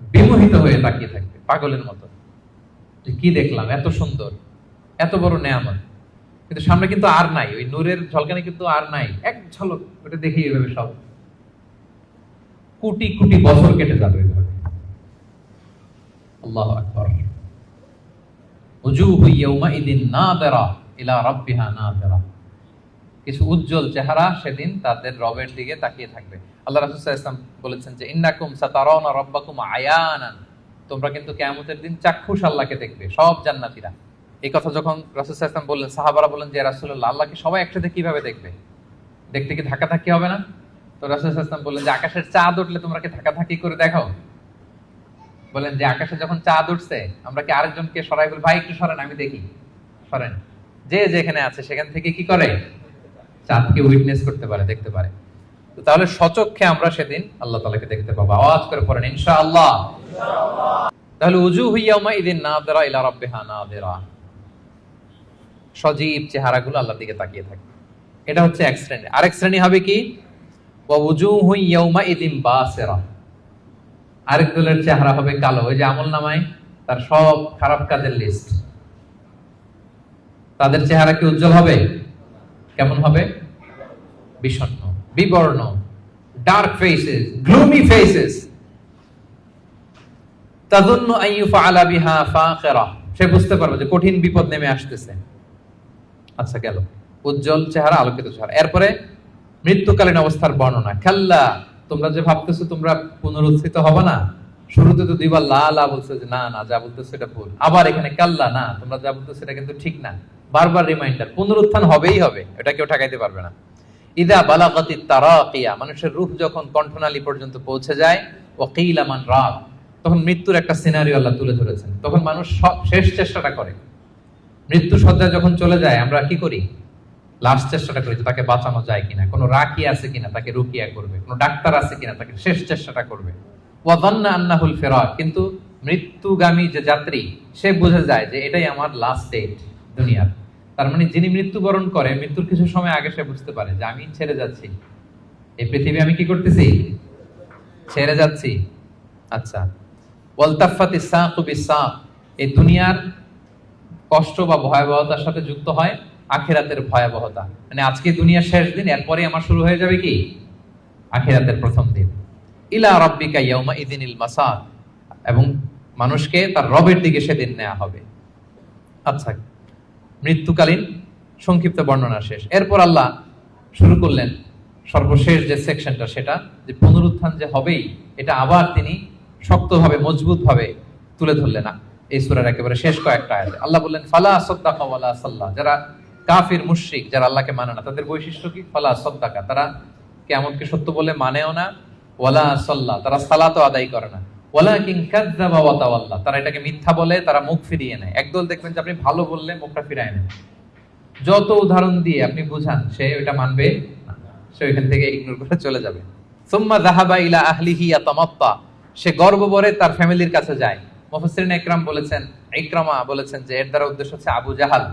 বিমোহিত হয়ে তাকিয়ে থাকবে পাগলের মতো, যে কি দেখলাম, এত সুন্দর, এত বড় নেয়ামত। কিন্তু সামনে কিন্তু আর নাই, ওই নূরের ঝলকানি কিন্তু আর নাই। এক ঝলক ওটা দেখেই এভাবে সব কোটি কোটি বছর কেটে যাবে এইভাবে। আল্লাহু আকবার। উজুহু ইয়াউমাইদিন নাযিরা ইলা রাব্বিহা নাযিরা। কিছু উজ্জ্বল চেহারা সেদিন তাদের রবের দিকে তাকিয়ে থাকবে। আল্লাহ রাসূল সাল্লাল্লাহু আলাইহি ওয়াসাল্লাম বলেছেন যে ইন্নাকুম সাতারাউনা রাব্বাকুম আয়ানান, তোমরা কিন্তু কিয়ামতের দিন চাক্ষুষ আল্লাহকে দেখবে, সব জান্নাতীরা। এই কথা যখন রাসূল সাল্লাল্লাহু আলাইহি ওয়াসাল্লাম বললেন, সাহাবারা বললেন যে রাসূলুল্লাহ, আল্লাহকে সবাই একসাথে কিভাবে দেখবে? দেখতে কি ধাক্কাধাক্কি হবে না? তো রাসূল সাল্লাল্লাহু আলাইহি ওয়াসাল্লাম বললেন যে আকাশের চাঁদ উঠলে তোমরা কি ধাক্কাধাক্কি করে দেখো? বলেন যে আকাশে যখন চাঁদ উঠছে আমরা কি আরেকজনকে সরাই বলি, ভাই একটু সরেন আমি দেখি? সরেন। যে যেখানে আছে সেখান থেকে কি করে? চাঁদকে উইটনেস করতে পারে, দেখতে পারে। তো তাহলে সচক্ষে আমরা সেদিন আল্লাহ তাআলাকে দেখতে পাবো। আওয়াজ করে পড়েন ইনশাআল্লাহ। তাহলে উজুহু ইয়াউমাইদিন নাযিরা ইলা রাব্বিহা নাযিরা, সজীব চেহারাগুলো আল্লাহর দিকে তাকিয়ে থাকবে। এটা হচ্ছে এক শ্রেণী। আরেক শ্রেণী হবে কি? ওয়া উজুহু ইয়াউমাইদিন বাসিরা, আরেক দলের চেহারা হবে কালো। ওই যে আমলনামায় তার সব খারাপ কাজের লিস্ট, তাদের চেহারা কি উজ্জ্বল হবে? কেমন হবে? বিষণ্ণ, বিবর্ণ, ডার্ক ফেসেস, গ্লুমি ফেসেস। তাযুন্নু আন ইউফআলা বিহা ফাকিরা, সে বুঝতে পারবে যে কঠিন বিপদ নেমে আসতেছে। আচ্ছা গেল উজ্জ্বল চেহারা, আলোকিত চেহারা। এরপরে মৃত্যুকালীন অবস্থার বর্ণনা। কাল্লা, তোমরা যে ভাবতেছো তোমরা পুনরুত্থিত হবে না, শুরুতে তো দুইবার লা লা বলছে যে না না, যা বলতেছো এটা ভুল। আবার এখানে কাল্লা, না তোমরা যা বলতেছো এটা কিন্তু ঠিক না। বারবার রিমাইন্ডার, পুনরুত্থান হবেই হবে, এটা কেউ ঠেকাইতে পারবে না। ইদা বালাগাতিত তারাকিয়া, মানুষের রূহ যখন কণ্ঠনালী পর্যন্ত পৌঁছে যায়, ওয়াকিলা মান রাক, তখন মৃত্যুর একটা সিনারিও আল্লাহ তুলে ধরেছেন। তখন মানুষ শেষ চেষ্টাটা করে। মৃত্যু সজ্জায় যখন চলে যায় আমরা কি করি? লাস্ট চেষ্টাটা করি তাকে বাঁচানো যায় কিনা, কোনো রাকি আছে কিনা তাকে রুকিয়া করবে, কোনো ডাক্তার আছে কিনা তাকে শেষ চেষ্টাটা করবে। ওয়া যান্না আন্নাহুল ফিরাক, কিন্তু মৃত্যুগামী যে যাত্রী সে বুঝে যায় যে এটাই আমার লাস্ট ডেট দুনিয়ার। তার মানে যিনি মৃত্যুবরণ করে মৃত্যুর কিছু সময় আগে সে বুঝতে পারে যে আমি ছেড়ে যাচ্ছি এই পৃথিবী, আমি কি করতেছি? ছেড়ে যাচ্ছি। আচ্ছা, ওয়ালতাফাতিস সাকু বিসাক, এই দুনিয়ার কষ্ট বা ভয়াবহতার সাথে যুক্ত হয় আখিরাতের ভয়াবহতা। মানে আজকে দুনিয়ার শেষ দিন, এরপরে আমার শুরু হয়ে যাবে কি? আখিরাতের প্রথম দিন। ইলা রাব্বিকা ইয়াউমাইদিনিল মাসাক, এবং মানুষকে তার রবের দিকে সেদিন নেওয়া হবে। আচ্ছা, মৃত্যুকালীন সংক্ষিপ্ত বর্ণনা শেষ। এরপর আল্লাহ শুরু করলেন সর্বশেষ যে সেকশনটা, সেটা যে পুনরুত্থান যে হবেই, এটা আবার তিনি শক্তভাবে মজবুতভাবে তুলে ধরলেন না এই সূরার একেবারে শেষ কয়েকটা আয়াতে। আল্লাহ বললেন ফালা সাদ্দাকা ওয়ালা সাল্লা, যারা কাফির মুশরিক, যারা আল্লাহকে মানে না, তাদের বৈশিষ্ট্য কি? ফালা সাদ্দাকা, তারা কিয়ামতকে সত্য বলে মানেও না। ওয়ালা সাল্লা, তারা সালাতও আদায় করে না। ওয়ালাকিন কাযযাবা ওয়া তাওয়াল্লা, তারা এটাকে মিথ্যা বলে, তারা মুখ ফিরিয়ে নেয়। একদল দেখবেন যে আপনি ভালো বললে মুখটা ফিরায় নেয়, যত উদাহরণ দিয়ে আপনি বুঝান সে ওটা মানবে না, সে ওইখান থেকে ইগনোর করে চলে যাবে। সুম্মা যাহাবা ইলা আহলিহি ইয়াতামাত্তা, সে গর্বভরে তার ফ্যামিলির কাছে যায়। মুফাসসিরিন ইকরাম বলেছেন, ইকরামা বলেছেন যে এর দ্বারা উদ্দেশ্য হচ্ছে আবু জাহাল।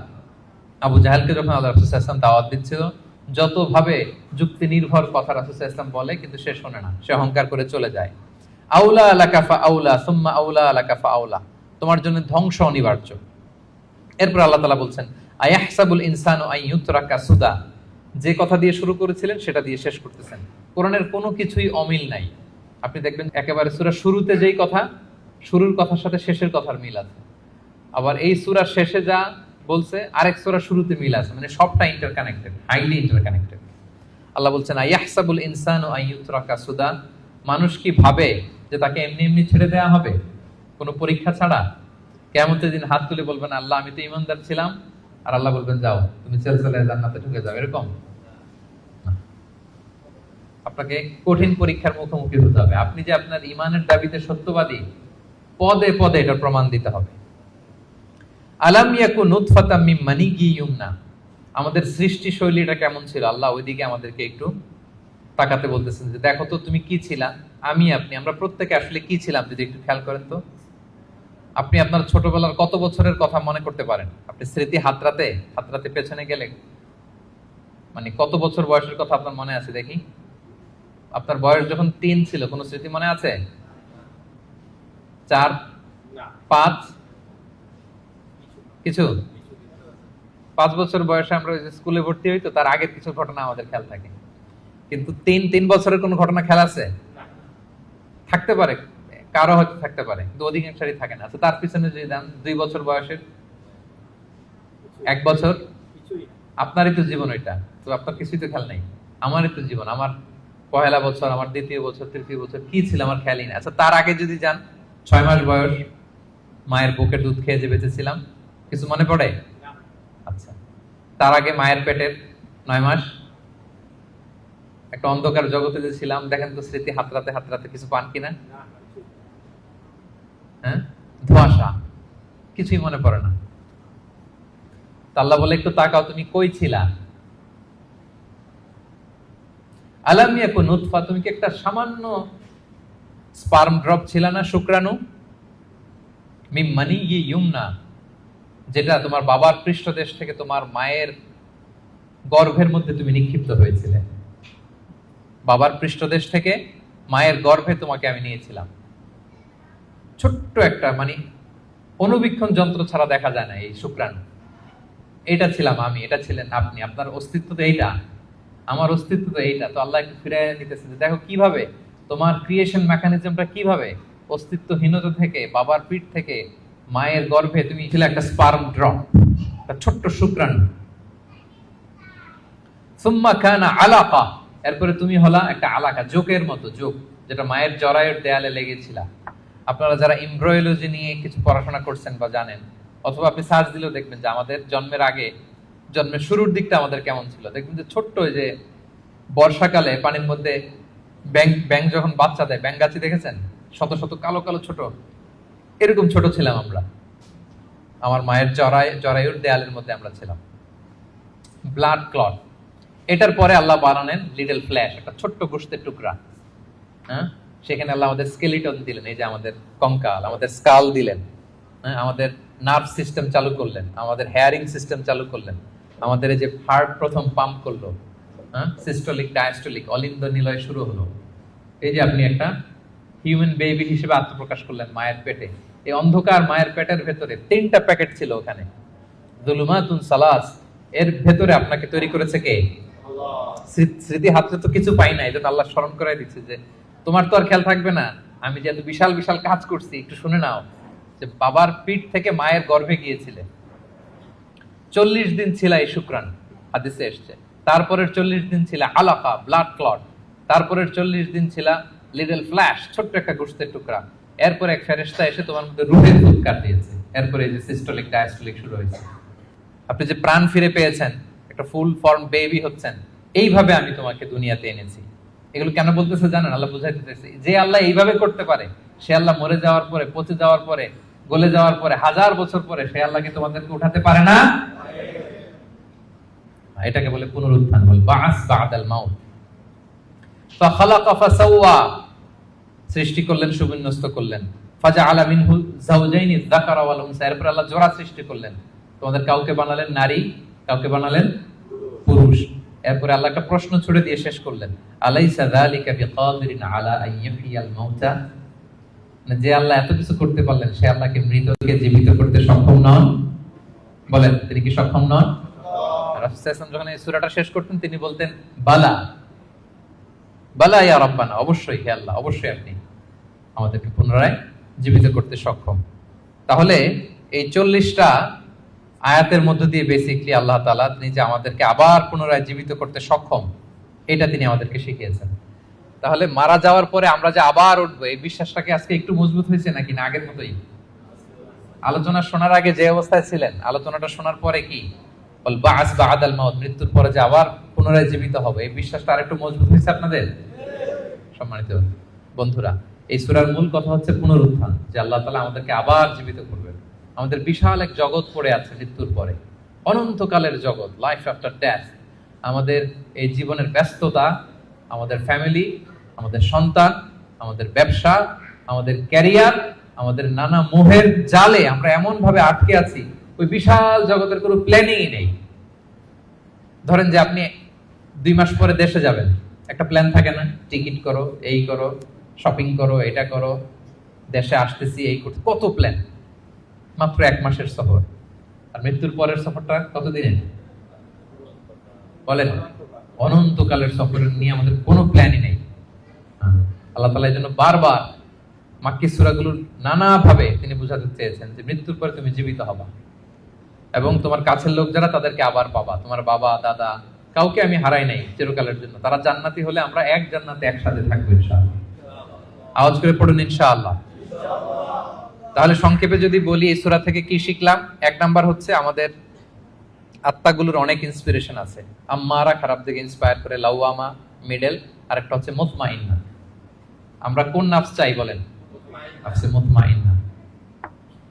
আবু জাহালকে যখন আল্লাহ রাসূল সাল্লাল্লাহু আলাইহি ওয়াসাল্লাম দাওয়াত দিচ্ছিল, যতভাবে যুক্তি নির্ভর কথা রাসূল সাল্লাল্লাহু আলাইহি ওয়াসাল্লাম বলে, কিন্তু সে শোনে না, সে অহংকার করে চলে যায়। আউলা লাকা ফাআউলা সুম্মা আউলা লাকা ফাআউলা, তোমার জন্য ধ্বংস অনিবার্য। এরপর আল্লাহ তাআলা বলছেন আয়াহসাবুল ইনসানু আন ইউতরাকা সুদা, যে কথা দিয়ে শুরু করেছিলেন সেটা দিয়ে শেষ করতেছেন। কোরআনের কোনো কিছুই অমিল নাই। আপনি দেখবেন একেবারে সূরা শুরুতে যেই কথা, শুরুর কথার সাথে শেষের কথার মিল আছে। আবার এই সূরার শেষে যা বলছে আরেক সূরার শুরুতে মিল আছে, মানে সবটা ইন্টারকানেক্টেড, হাইলি ইন্টারকানেক্টেড। আল্লাহ বলছেন আইয়াহসাবুল ইনসানু আইয়ুতরাকা সুদা, মানুষ কি ভাবে যে তাকে এমনি এমনি ছেড়ে দেওয়া হবে কোনো পরীক্ষা ছাড়া? কিয়ামতের দিন হাত তুলে বলবেন আল্লাহ আমি তো ঈমানদার ছিলাম, আর আল্লাহ বলবেন যাও তুমি চলে জান্নাতে ঢুকে যাও, এরকম? আপনাকে কঠিন পরীক্ষার মুখোমুখি হতে হবে। আপনি যে আপনার ঈমানের দাবিতে সত্যবাদী, পদে পদে এটা প্রমাণ দিতে হবে। আলাম ইয়াকু নুতফাতাম মিন মানিয়্যিন ইউমনা, আমাদের সৃষ্টি শৈলীটা কেমন ছিল আল্লাহ ওইদিকে আমাদেরকে একটু তাকাতে বলতেছেন যে দেখো তো তুমি কি ছিলা, আমি আপনি আমরা প্রত্যেকে আসলে কি ছিলাম যদি একটু খেয়াল করেন তো। আপনি আপনার ছোটবেলার কত বছরের কথা মনে করতে পারেন? আপনি স্মৃতি হাতরাতে পেছনে গেলে মানে কত বছর বয়সের কথা আপনার মনে আছে দেখি? আপনার বয়স যখন 3 ছিল কোন স্মৃতি মনে আছে? 4, 5 কিছু? 5 বছর বয়সে আমরা ওই যে স্কুলে ভর্তি হই, তো তার আগের কিছু ঘটনা আমাদের খেয়াল থাকে। কিন্তু 3 বছরের কোন ঘটনা খেয়াল আছে? থাকতে পারে, কারো হয়তো থাকতে পারে, কিন্তু অধিকাংশই থাকে না। আচ্ছা তার পিছনে যদি দেন 2 বছর বয়সের, 1 বছর, আপনারই তো জীবন ওইটা, তো আপনার কিছুই তো খেয়াল নাই। আমারই তো জীবন, আমার পহেলা বছর, আমার দ্বিতীয় বছর, তৃতীয় বছর কি ছিল আমার খেয়ালই না। আচ্ছা তার আগে যদি যান, 6 মাস বয়স, মায়ের বুকের দুধ খেয়ে যে বেঁচেছিলাম, কিছু মনে পড়ে? আচ্ছা তার আগে মায়ের পেটের 9 মাস একটা অন্ধকার জগতে যে ছিলাম, দেখেন তো স্মৃতি হাতরাতে কিছু পান কিনা? হ্যাঁ, ধোঁয়াশা, কিছুই মনে পড়ে না। আল্লাহ বলে একটু তাকাও তুমি কই ছিলা। আলাম ইয়াকুন নুতফা, তুমি কি একটা সামান্য স্পার্ম ড্রপ ছিলা না, শুক্রাণু? মিন মানিয়্যিন ইউমনা, যেটা তোমার বাবার পৃষ্ঠদেশ থেকে তোমার মায়ের গর্ভের মধ্যে তুমি নিক্ষিপ্ত হয়েছিলে। বাবার পৃষ্ঠদেশ থেকে মায়ের গর্ভে তোমাকে আমি নিয়েছিলাম। ছোট্ট একটা মানে অনুবীক্ষণ যন্ত্র ছাড়া দেখা যায় না এই শুক্রাণু। এটা ছিলাম আমি, এটা ছিলেন আপনি, আপনার অস্তিত্ব তো এইটা, আমার অস্তিত্ব তো এইটা। তো আল্লাহ একটু ফিরে নিতেছে যে দেখো কিভাবে তোমার ক্রিয়েশন মেকানিজমটা, কিভাবে অস্তিত্বহীনতা থেকে, বাবার পিঠ থেকে মায়ের গর্ভে তুমি ছিলে একটা স্পার্ম ড্রপ, একটা ছোট্ট শুক্রাণু। সুম্মা কানা আলাকা, এরপরে তুমি হলা একটা আলাকা, জোকের মতো, জোক যেটা মায়ের জরায়ুর দেয়ালে লেগেছিল। আপনারা যারা এমব্রয়োলজি নিয়ে কিছু পড়াশোনা করছেন বা জানেন, অথবা আপনি সার্চ দিলেও দেখবেন যে আমাদের জন্মের আগে, জন্মের শুরুর দিকটা আমাদের কেমন ছিল। দেখবেন যে ছোট্ট ওই যে বর্ষাকালে পানির মধ্যে ব্যাং যখন বাচ্চা দেয়, ব্যাঙগাছি দেখেছেন? শত শত কালো কালো ছোট, এরকম ছোট ছিলাম আমরা। আমার মায়ের জরায়ুর দেয়ালের মধ্যে আমরা ছিলাম। Blood clot. এটার পরে আল্লাহ বানালেন লিটল ফ্ল্যাশ, একটা ছোট্ট গোশতের টুকরা। হ্যাঁ, সেখানে আল্লাহ আমাদের স্কেলিটন দিলেন, এই যে আমাদের কঙ্কাল, আমাদের স্কাল দিলেন। হ্যাঁ, আমাদের নার্ভ সিস্টেম চালু করলেন, আমাদের হেয়ারিং সিস্টেম চালু করলেন, আমাদের এই যে হার্ট প্রথম পাম্প করলো, হ্যাঁ, সিস্টোলিক ডায়াস্টোলিক অলিন্দ নিলয় শুরু হলো। এই যে আপনি একটা হিউম্যান বেবি হিসেবে আত্মপ্রকাশ করলেন মায়ের পেটে। এই অন্ধকার মায়ের পেটের ভেতরে 3টা প্যাকেট ছিল ওখানে, যুলুমাতুন সালাস, এর ভেতরে আপনাকে তৈরি করেছে কে? স্মৃতি হাতে তো কিছু পাই না, এই জন্য আল্লাহ স্মরণ করাই দিচ্ছে যে তোমার তো আর খেয়াল থাকবে না, আমি যে এত বিশাল বিশাল কাজ করছি একটু শুনে নাও। যে বাবার পিঠ থেকে মায়ের গর্ভে গিয়েছিলে, 40 দিন ছিল এই শুক্রাণু, হাদিসে এসছে। তারপরের 40 দিন ছিল আলাকা, ব্লাড ক্লট। তারপরের 40 দিন ছিল লিটল ফ্ল্যাশ, ছোট্ট একটা গোশতের টুকরা। এরপর এক ফেরেশতা এসে তোমার মধ্যে রূহের ফুৎকার দিয়েছে। এরপরে এই যে সিস্টোলিক ডায়াস্টোলিক শুরু হয়েছে। আপনি যে প্রাণ ফিরে পেয়েছেন, একটা ফুল ফর্ম বেবি হচ্ছেন, এইভাবে আমি তোমাকে দুনিয়াতে এনেছি। এগুলো কেন বলতেছে জানেন? আল্লাহ বুঝাইতে চাইছে যে আল্লাহ এইভাবে করতে পারে, সে আল্লাহ মরে যাওয়ার পরে, পচে যাওয়ার পরে, গলে যাওয়ার পরে, 1000 বছর পরে সে আল্লাহকে তোমাদেরকে উঠাতে পারে না? এটাকে বলে পুনরুত্থান, বল বাস বাদাল মাউত। ফাখালাকা ফাসাওয়া, সৃষ্টি করলেন, সুবিন্যস্ত করলেন। ফাজআলা মিনহু যাওজাইনি যাকারা ওয়াল উনসা, এরপর আল্লাহ জোড়া সৃষ্টি করলেন। তোমাদের কাউকে বানালেন নারী, কাউকে বানালেন পুরুষ। এরপরে আল্লাহ একটা প্রশ্ন ছুড়ে দিয়ে শেষ করলেন, আলাইসা যালিকা বিকাদিরিন আলা আন ইহইয়াল মাউতা, যে আল্লাহ এত কিছু করতে পারলেন, সে আল্লাহকে মৃতকে জীবিত করতে সক্ষম নন? বলেন, তিনি কি সক্ষম নন? রাসূল সাল্লাল্লাহু আলাইহি ওয়াসাল্লাম যখন এই সূরাটা শেষ করতেন তিনি বলতেন বালা বালা ইয়া রাব্বানা, অবশ্যই হে আল্লাহ, অবশ্যই আপনি আমাদেরকে পুনরায় জীবিত করতে সক্ষম। তাহলে এই 40টা আয়াতের মধ্য দিয়ে বেসিক্যালি আল্লাহ তাআলা তিনি যে আমাদেরকে আবার পুনরায় জীবিত করতে সক্ষম এটা তিনি আমাদেরকে শিখিয়েছেন। তাহলে মারা যাওয়ার পরে আমরা যে আবার উঠবো এই বিশ্বাসটাকে আজকে একটু মজবুত হয়েছে নাকি না আগের মতোই? আলোচনা শোনার আগে যে অবস্থায় ছিলেন, আলোচনাটা শোনার পরে কি বল বাস বাদাল মাউত, মৃত্যুর পরে যে আবার পুনরায় জীবিত হবে এই বিশ্বাসটা আরেকটু মজবুত হয়েছে আপনাদের? সম্মানিত বন্ধুরা, এই সূরার মূল কথা হচ্ছে পুনরুত্থান, যে আল্লাহ তাআলা আমাদেরকে আবার জীবিত করবেন। আমাদের বিশাল এক জগৎ পড়ে আছে মৃত্যুর পরে, অনন্তকালের জগৎ, লাইফ আফটার ডেথ। আমাদের এই জীবনের ব্যস্ততা, আমাদের ফ্যামিলি, আমাদের সন্তান, আমাদের ব্যবসা, আমাদের ক্যারিয়ার, আমাদের নানা মোহের জালে আমরা এমন ভাবে আটকে আছি, ওই বিশাল জগতের কোনো প্ল্যানিংই নেই। ধরেন যে আপনি 2 মাস পরে দেশে যাবেন, একটা প্ল্যান থাকে না, টিকিট করো, এই করো, শপিং করো, এটা করো, দেশে আসতেছি, এই করতে, কত প্ল্যান। মাত্র 1 মাসের সফর। আর মৃত্যুর পরের সফরটা কতদিনের বলেন? অনন্তকালের সফরের নিয়ে আমাদের কোনো প্ল্যানই নেই। আল্লাহ তাআলা এই জন্য বারবার মাক্কি সূরাগুলোর নানা ভাবে তিনি বুঝাতে চেয়েছেন যে মৃত্যুর পরে তুমি জীবিত হবা এবং তোমার কাছের লোক যারা তাদেরকে আবার পাবা। তোমার বাবা দাদা কাউকে আমি হারাই নাই চিরকালের জন্য, তারা জান্নাতি হলে আমরা এক জান্নাতে একসাথে থাকবো ইনশাআল্লাহ। আওয়াজ করে পড়ুন ইনশাআল্লাহ। তাহলে সংক্ষেপে যদি বলি এই সূরা থেকে কি শিখলাম? 1 নাম্বার হচ্ছে আমাদের আত্মাগুলোর অনেক ইন্সপিরেশন আছে। আম্মারা খারাপ দিকে ইন্সপায়ার করে, লাওয়ামা মিডল, আর একটা হচ্ছে মুতমাইন্না। আমরা কোন নাফস চাই বলেন? নাফসে মুতমাইন্না,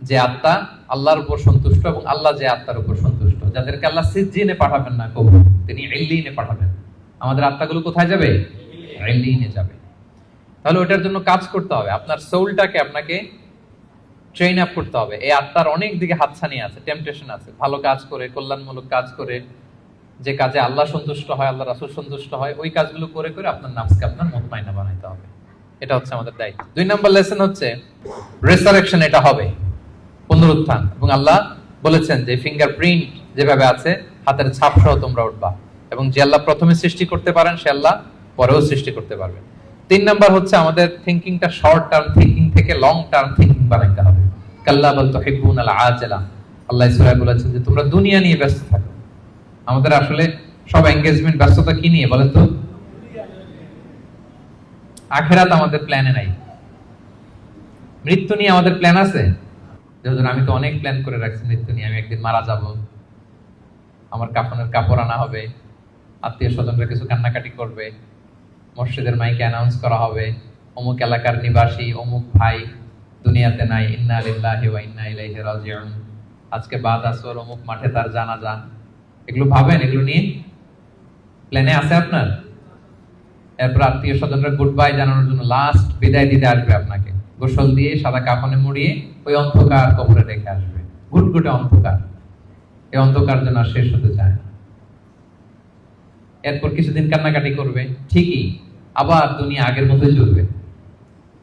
যে আত্মা আল্লাহর উপর সন্তুষ্ট এবং আল্লাহ যে আত্মার উপর সন্তুষ্ট, যাদেরকে আল্লাহ সিজ্জিনে পাঠাবেন না কবুল, তিনি ইল্লিনে পাঠাবেন। আমাদের আত্মাগুলো কোথায় যাবে? ইল্লিনে যাবে। তাহলে ওটার জন্য কাজ করতে হবে, আপনার সোলটাকে আপনাকে ট্রেন আপ করতে হবে। এই আত্মার অনেক দিকে হাতছানি আছে, টেম্পটেশন আছে। ভালো কাজ করে, কল্যাণমূলক কাজ করে, যে কাজে আল্লাহ সন্তুষ্ট হয়, আল্লাহ রাসূল সন্তুষ্ট হয়, ওই কাজগুলো করে করে আপনার নাফসকে আপনার মুতমাইন্না বানাইতে হবে। এটা হচ্ছে আমাদের দায়িত্ব। 2 নাম্বার লেসন হচ্ছে রেসারেকশন, এটা হবে পুনরুত্থান। এবং আল্লাহ বলেছেন যে ফিঙ্গারপ্রিন্ট যেভাবে আছে, হাতের ছাপ সহ তোমরা উঠবা, এবং যে আল্লাহ প্রথমে সৃষ্টি করতে পারেন সে আল্লাহ পরেও সৃষ্টি করতে পারবেন। 3 নাম্বার হচ্ছে আমাদের থিংকিংটা শর্ট টার্ম থিংকিং থেকে লং টার্ম থিংকিং বানাইতে হবে। কাল্লা বাল তুহিব্বুনাল আজিলা, আল্লাহ সূরায় বলেছেন যে তোমরা দুনিয়া নিয়ে ব্যস্ত থাকো। আমাদের আসলে সব এনগেজমেন্ট, ব্যস্ততা কি নিয়ে বলেন তো? আখিরাত আমাদের প্ল্যানে নাই। মৃত্যু নিয়ে আমাদের প্ল্যান আছে? যেমন আমি তো অনেক প্ল্যান করে রাখছি মৃত্যু নিয়ে। আমি একদিন মারা যাব, আমার কাফনের কাপড় আনা হবে, আত্মীয় স্বজনরা কিছু কান্নাকাটি করবে, মসজিদের মাইকে অ্যানাউন্স করা হবে অমুক এলাকার নিবাসী অমুক ভাই দুনিয়াতে নাই, ইন্না লিল্লাহি ওয়া ইন্না ইলাইহি রাজিউন, আজকে বাদ আসর অমুক মাঠে তার জানাজা। এগুলো ভাবেন? এগুলো নিয়ে প্ল্যানে আছে আপনার? এরপর আত্মীয় স্বজনরা গুড বাই জানানোর জন্য লাস্ট বিদায় দিতে আসবে, আপনাকে গোসল দিয়ে সাদা কাফনে মুড়িয়ে ওই অন্ধকার কবরে রেখে আসবে, গুটগুটে অন্ধকার। এই অন্ধকার যেন আর শেষ হতে চায় না। এরপর কিছুদিন কান্নাকাটি করবে, ঠিকই আবার দুনিয়া আগের মতোই চলবে।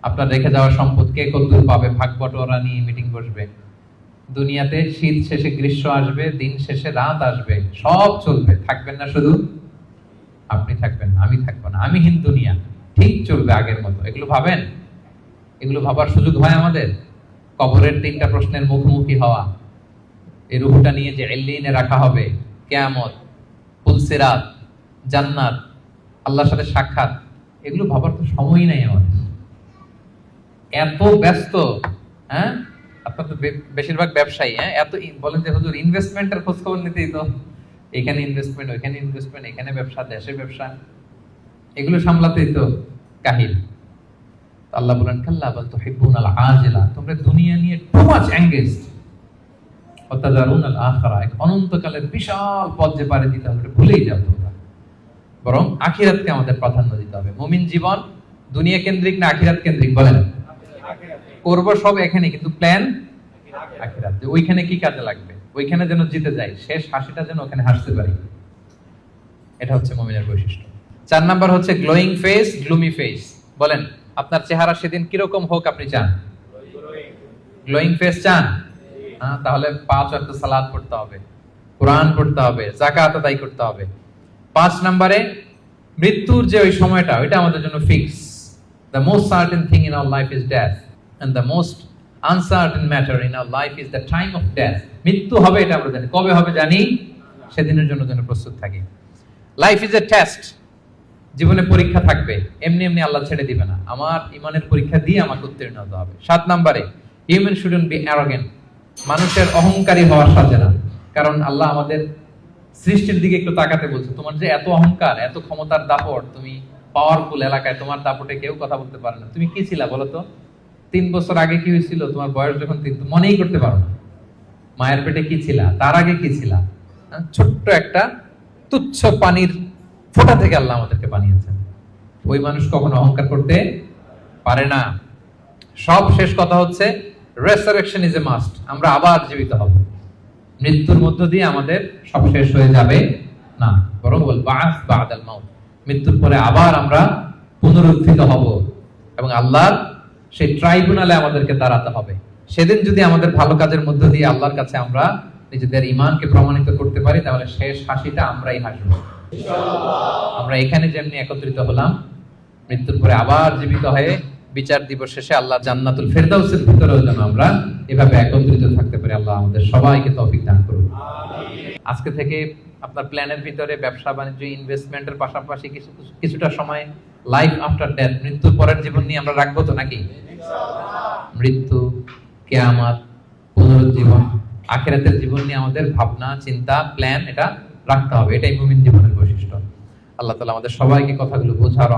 আপনার রেখে যাওয়া সম্পদ কে কতদূর পাবে, ভাগ বটোয়ারা নিয়ে মিটিং বসবে। দুনিয়াতে শীত শেষে গ্রীষ্ম আসবে, দিন শেষে রাত আসবে, সব চলবে। থাকবেন না শুধু আপনি, থাকবেন না আমি, থাকবো না আমি, হিন্দু দুনিয়া ঠিক চলবে আগের মতো। এগুলো ভাবেন? এগুলো ভাবার সুযোগ হয় আমাদের? কবরের 3টা প্রশ্নের মুখোমুখি হওয়া, এই রূহটা নিয়ে যে ইল্লিনে রাখা হবে, কিয়ামত, পুলসিরাত, জান্নাত, আল্লাহর সাথে সাক্ষাৎ, এগুলো ভাবার তো সময়ই নাই আমাদের। এত ব্যস্ত, হ্যাঁ? আপনার তো বেশিরভাগ ব্যবসায়ী, হ্যাঁ, এত বলেন যে হুজুর ইনভেস্টমেন্টের খোঁজ খবর নিতেই তো, এখানে ইনভেস্টমেন্ট, ওইখানে ইনভেস্টমেন্ট, এখানে ব্যবসা, দেশে ব্যবসা, এগুলো সামলাতেই তো কাহিল। আল্লাহ বলেন কাল্লা বাল তুহিব্বুনাল আজিলা, তোমরা দুনিয়া নিয়ে টু মাচ এনগেজড, ওয়া তাযারুনাল আখিরা, অনন্তকালের বিশাল পথ যে পাড়ি দিতে হবে ভুলেই যাও তোমরা। বরং আখিরাতকে আমাদের প্রাধান্য দিতে হবে। মুমিন জীবন দুনিয়া কেন্দ্রিক না আখিরাত কেন্দ্রিক বলেন? করব সব এখানে, কিন্তু প্ল্যান আখিরাত, যে ওইখানে কি কাজে লাগবে, ওইখানে যেন জিতে যাই, শেষ হাসিটা যেন ওখানে হাসতে পারি। এটা হচ্ছে মুমিনের বৈশিষ্ট্য। 4 নাম্বার হচ্ছে গ্লোয়িং ফেস, গ্লুমি ফেস। বলেন আপনার চেহারা সেদিন কিরকম হোক আপনি চান? গ্লোয়িং ফেস চান? তাহলে 5 ওয়াক্ত সালাত পড়তে হবে, কোরআন পড়তে হবে, যাকাত আদায় করতে হবে। 5 নম্বরে মৃত্যুর যে ওই সময়টা, ওইটা আমাদের জন্য fix. The most certain thing in our life is death, and the most uncertain matter in our life is the time of death. মৃত্যু হবে এটা আমরা জানি, কবে হবে জানি, সেদিনের জন্য যেন প্রস্তুত থাকি। লাইফ ইজ এ টেস্ট, জীবনে পরীক্ষা থাকবে, এমনি এমনি আল্লাহ ছেড়ে দিবে না, আমার ইমানের পরীক্ষা দিয়ে আমাকে উত্তীর্ণ হতে হবে। 7 নম্বরে হিউম্যান শুডন্ট বি অ্যারোগেন্ট, মানুষের অহংকারী হওয়ার সাথে না। কারণ আল্লাহ আমাদের সৃষ্টির দিকে একটু তাকাতে বলছে, তোমার যে এত অহংকার, এত ক্ষমতার দাপট, তুমি পাওয়ারফুল এলাকায়, তোমার দাপটে কেউ কথা বলতে পারে না। তুমি কি ছিলা বলো তো? 3 বছর আগে কি হয়েছিল? তোমার বয়স যখন 3, তুমি মনেই করতে পারো না। মায়ের পেটে কি ছিলা, তার আগে কি ছিলা? ছোট্ট একটা তুচ্ছ পানির ফোঁটা থেকে আল্লাহ আমাদেরকে বানিয়েছেন। ওই মানুষ কখনো অহংকার করতে পারে না। সব শেষ কথা হচ্ছে রেসারেকশন ইজ এ মাস্ট, আমরা আবার জীবিত হব। মৃত্যুর মধ্য দিয়ে আমাদের সব শেষ হয়ে যাবে না, বরং বল বাস বাদাল মাউত, মৃত্যুর পরে আবার আমরা পুনরুত্থিত হব এবং আল্লাহর সেই ট্রাইব্যুনালে আমাদেরকে দাঁড়াতে হবে। সেদিন যদি আমাদের ভালো কাজের মধ্য দিয়ে আল্লাহর কাছে আমরা নিজেদের ঈমানকে প্রমাণিত করতে পারি, তাহলে শেষ হাসিটা আমরাই হাসব ইনশাআল্লাহ। আমরা এখানে যেমনি একত্রিত হলাম, মৃত্যুর পরে আবার জীবিত হয়ে বিচার দিবস শেষে আল্লাহ জান্নাতুল ফেরদাউসের ভিতরেও যেন আমরা এভাবে একত্রিত থাকতে পারি। আল্লাহ আমাদের সবাইকে তৌফিক দান করুন। আজকে থেকে আপনার প্ল্যানের ভিতরে ব্যবসা বাণিজ্য, ইনভেস্টমেন্টের পাশাপাশি কিছুটা সময় লাইফ আফটার ডেথ, মৃত্যুর পরের জীবন নিয়ে আমরা রাখবো তো নাকি? মৃত্যু, কিয়ামত, পুনরুজ্জীবন, আখিরাতের জীবন নিয়ে আমাদের ভাবনা, চিন্তা, প্ল্যান এটা রাখতে হবে। এটাই মুমিন জীবনের বৈশিষ্ট্য। আল্লাহ তাআলা আমাদের সবাইকে কথাগুলো বোঝার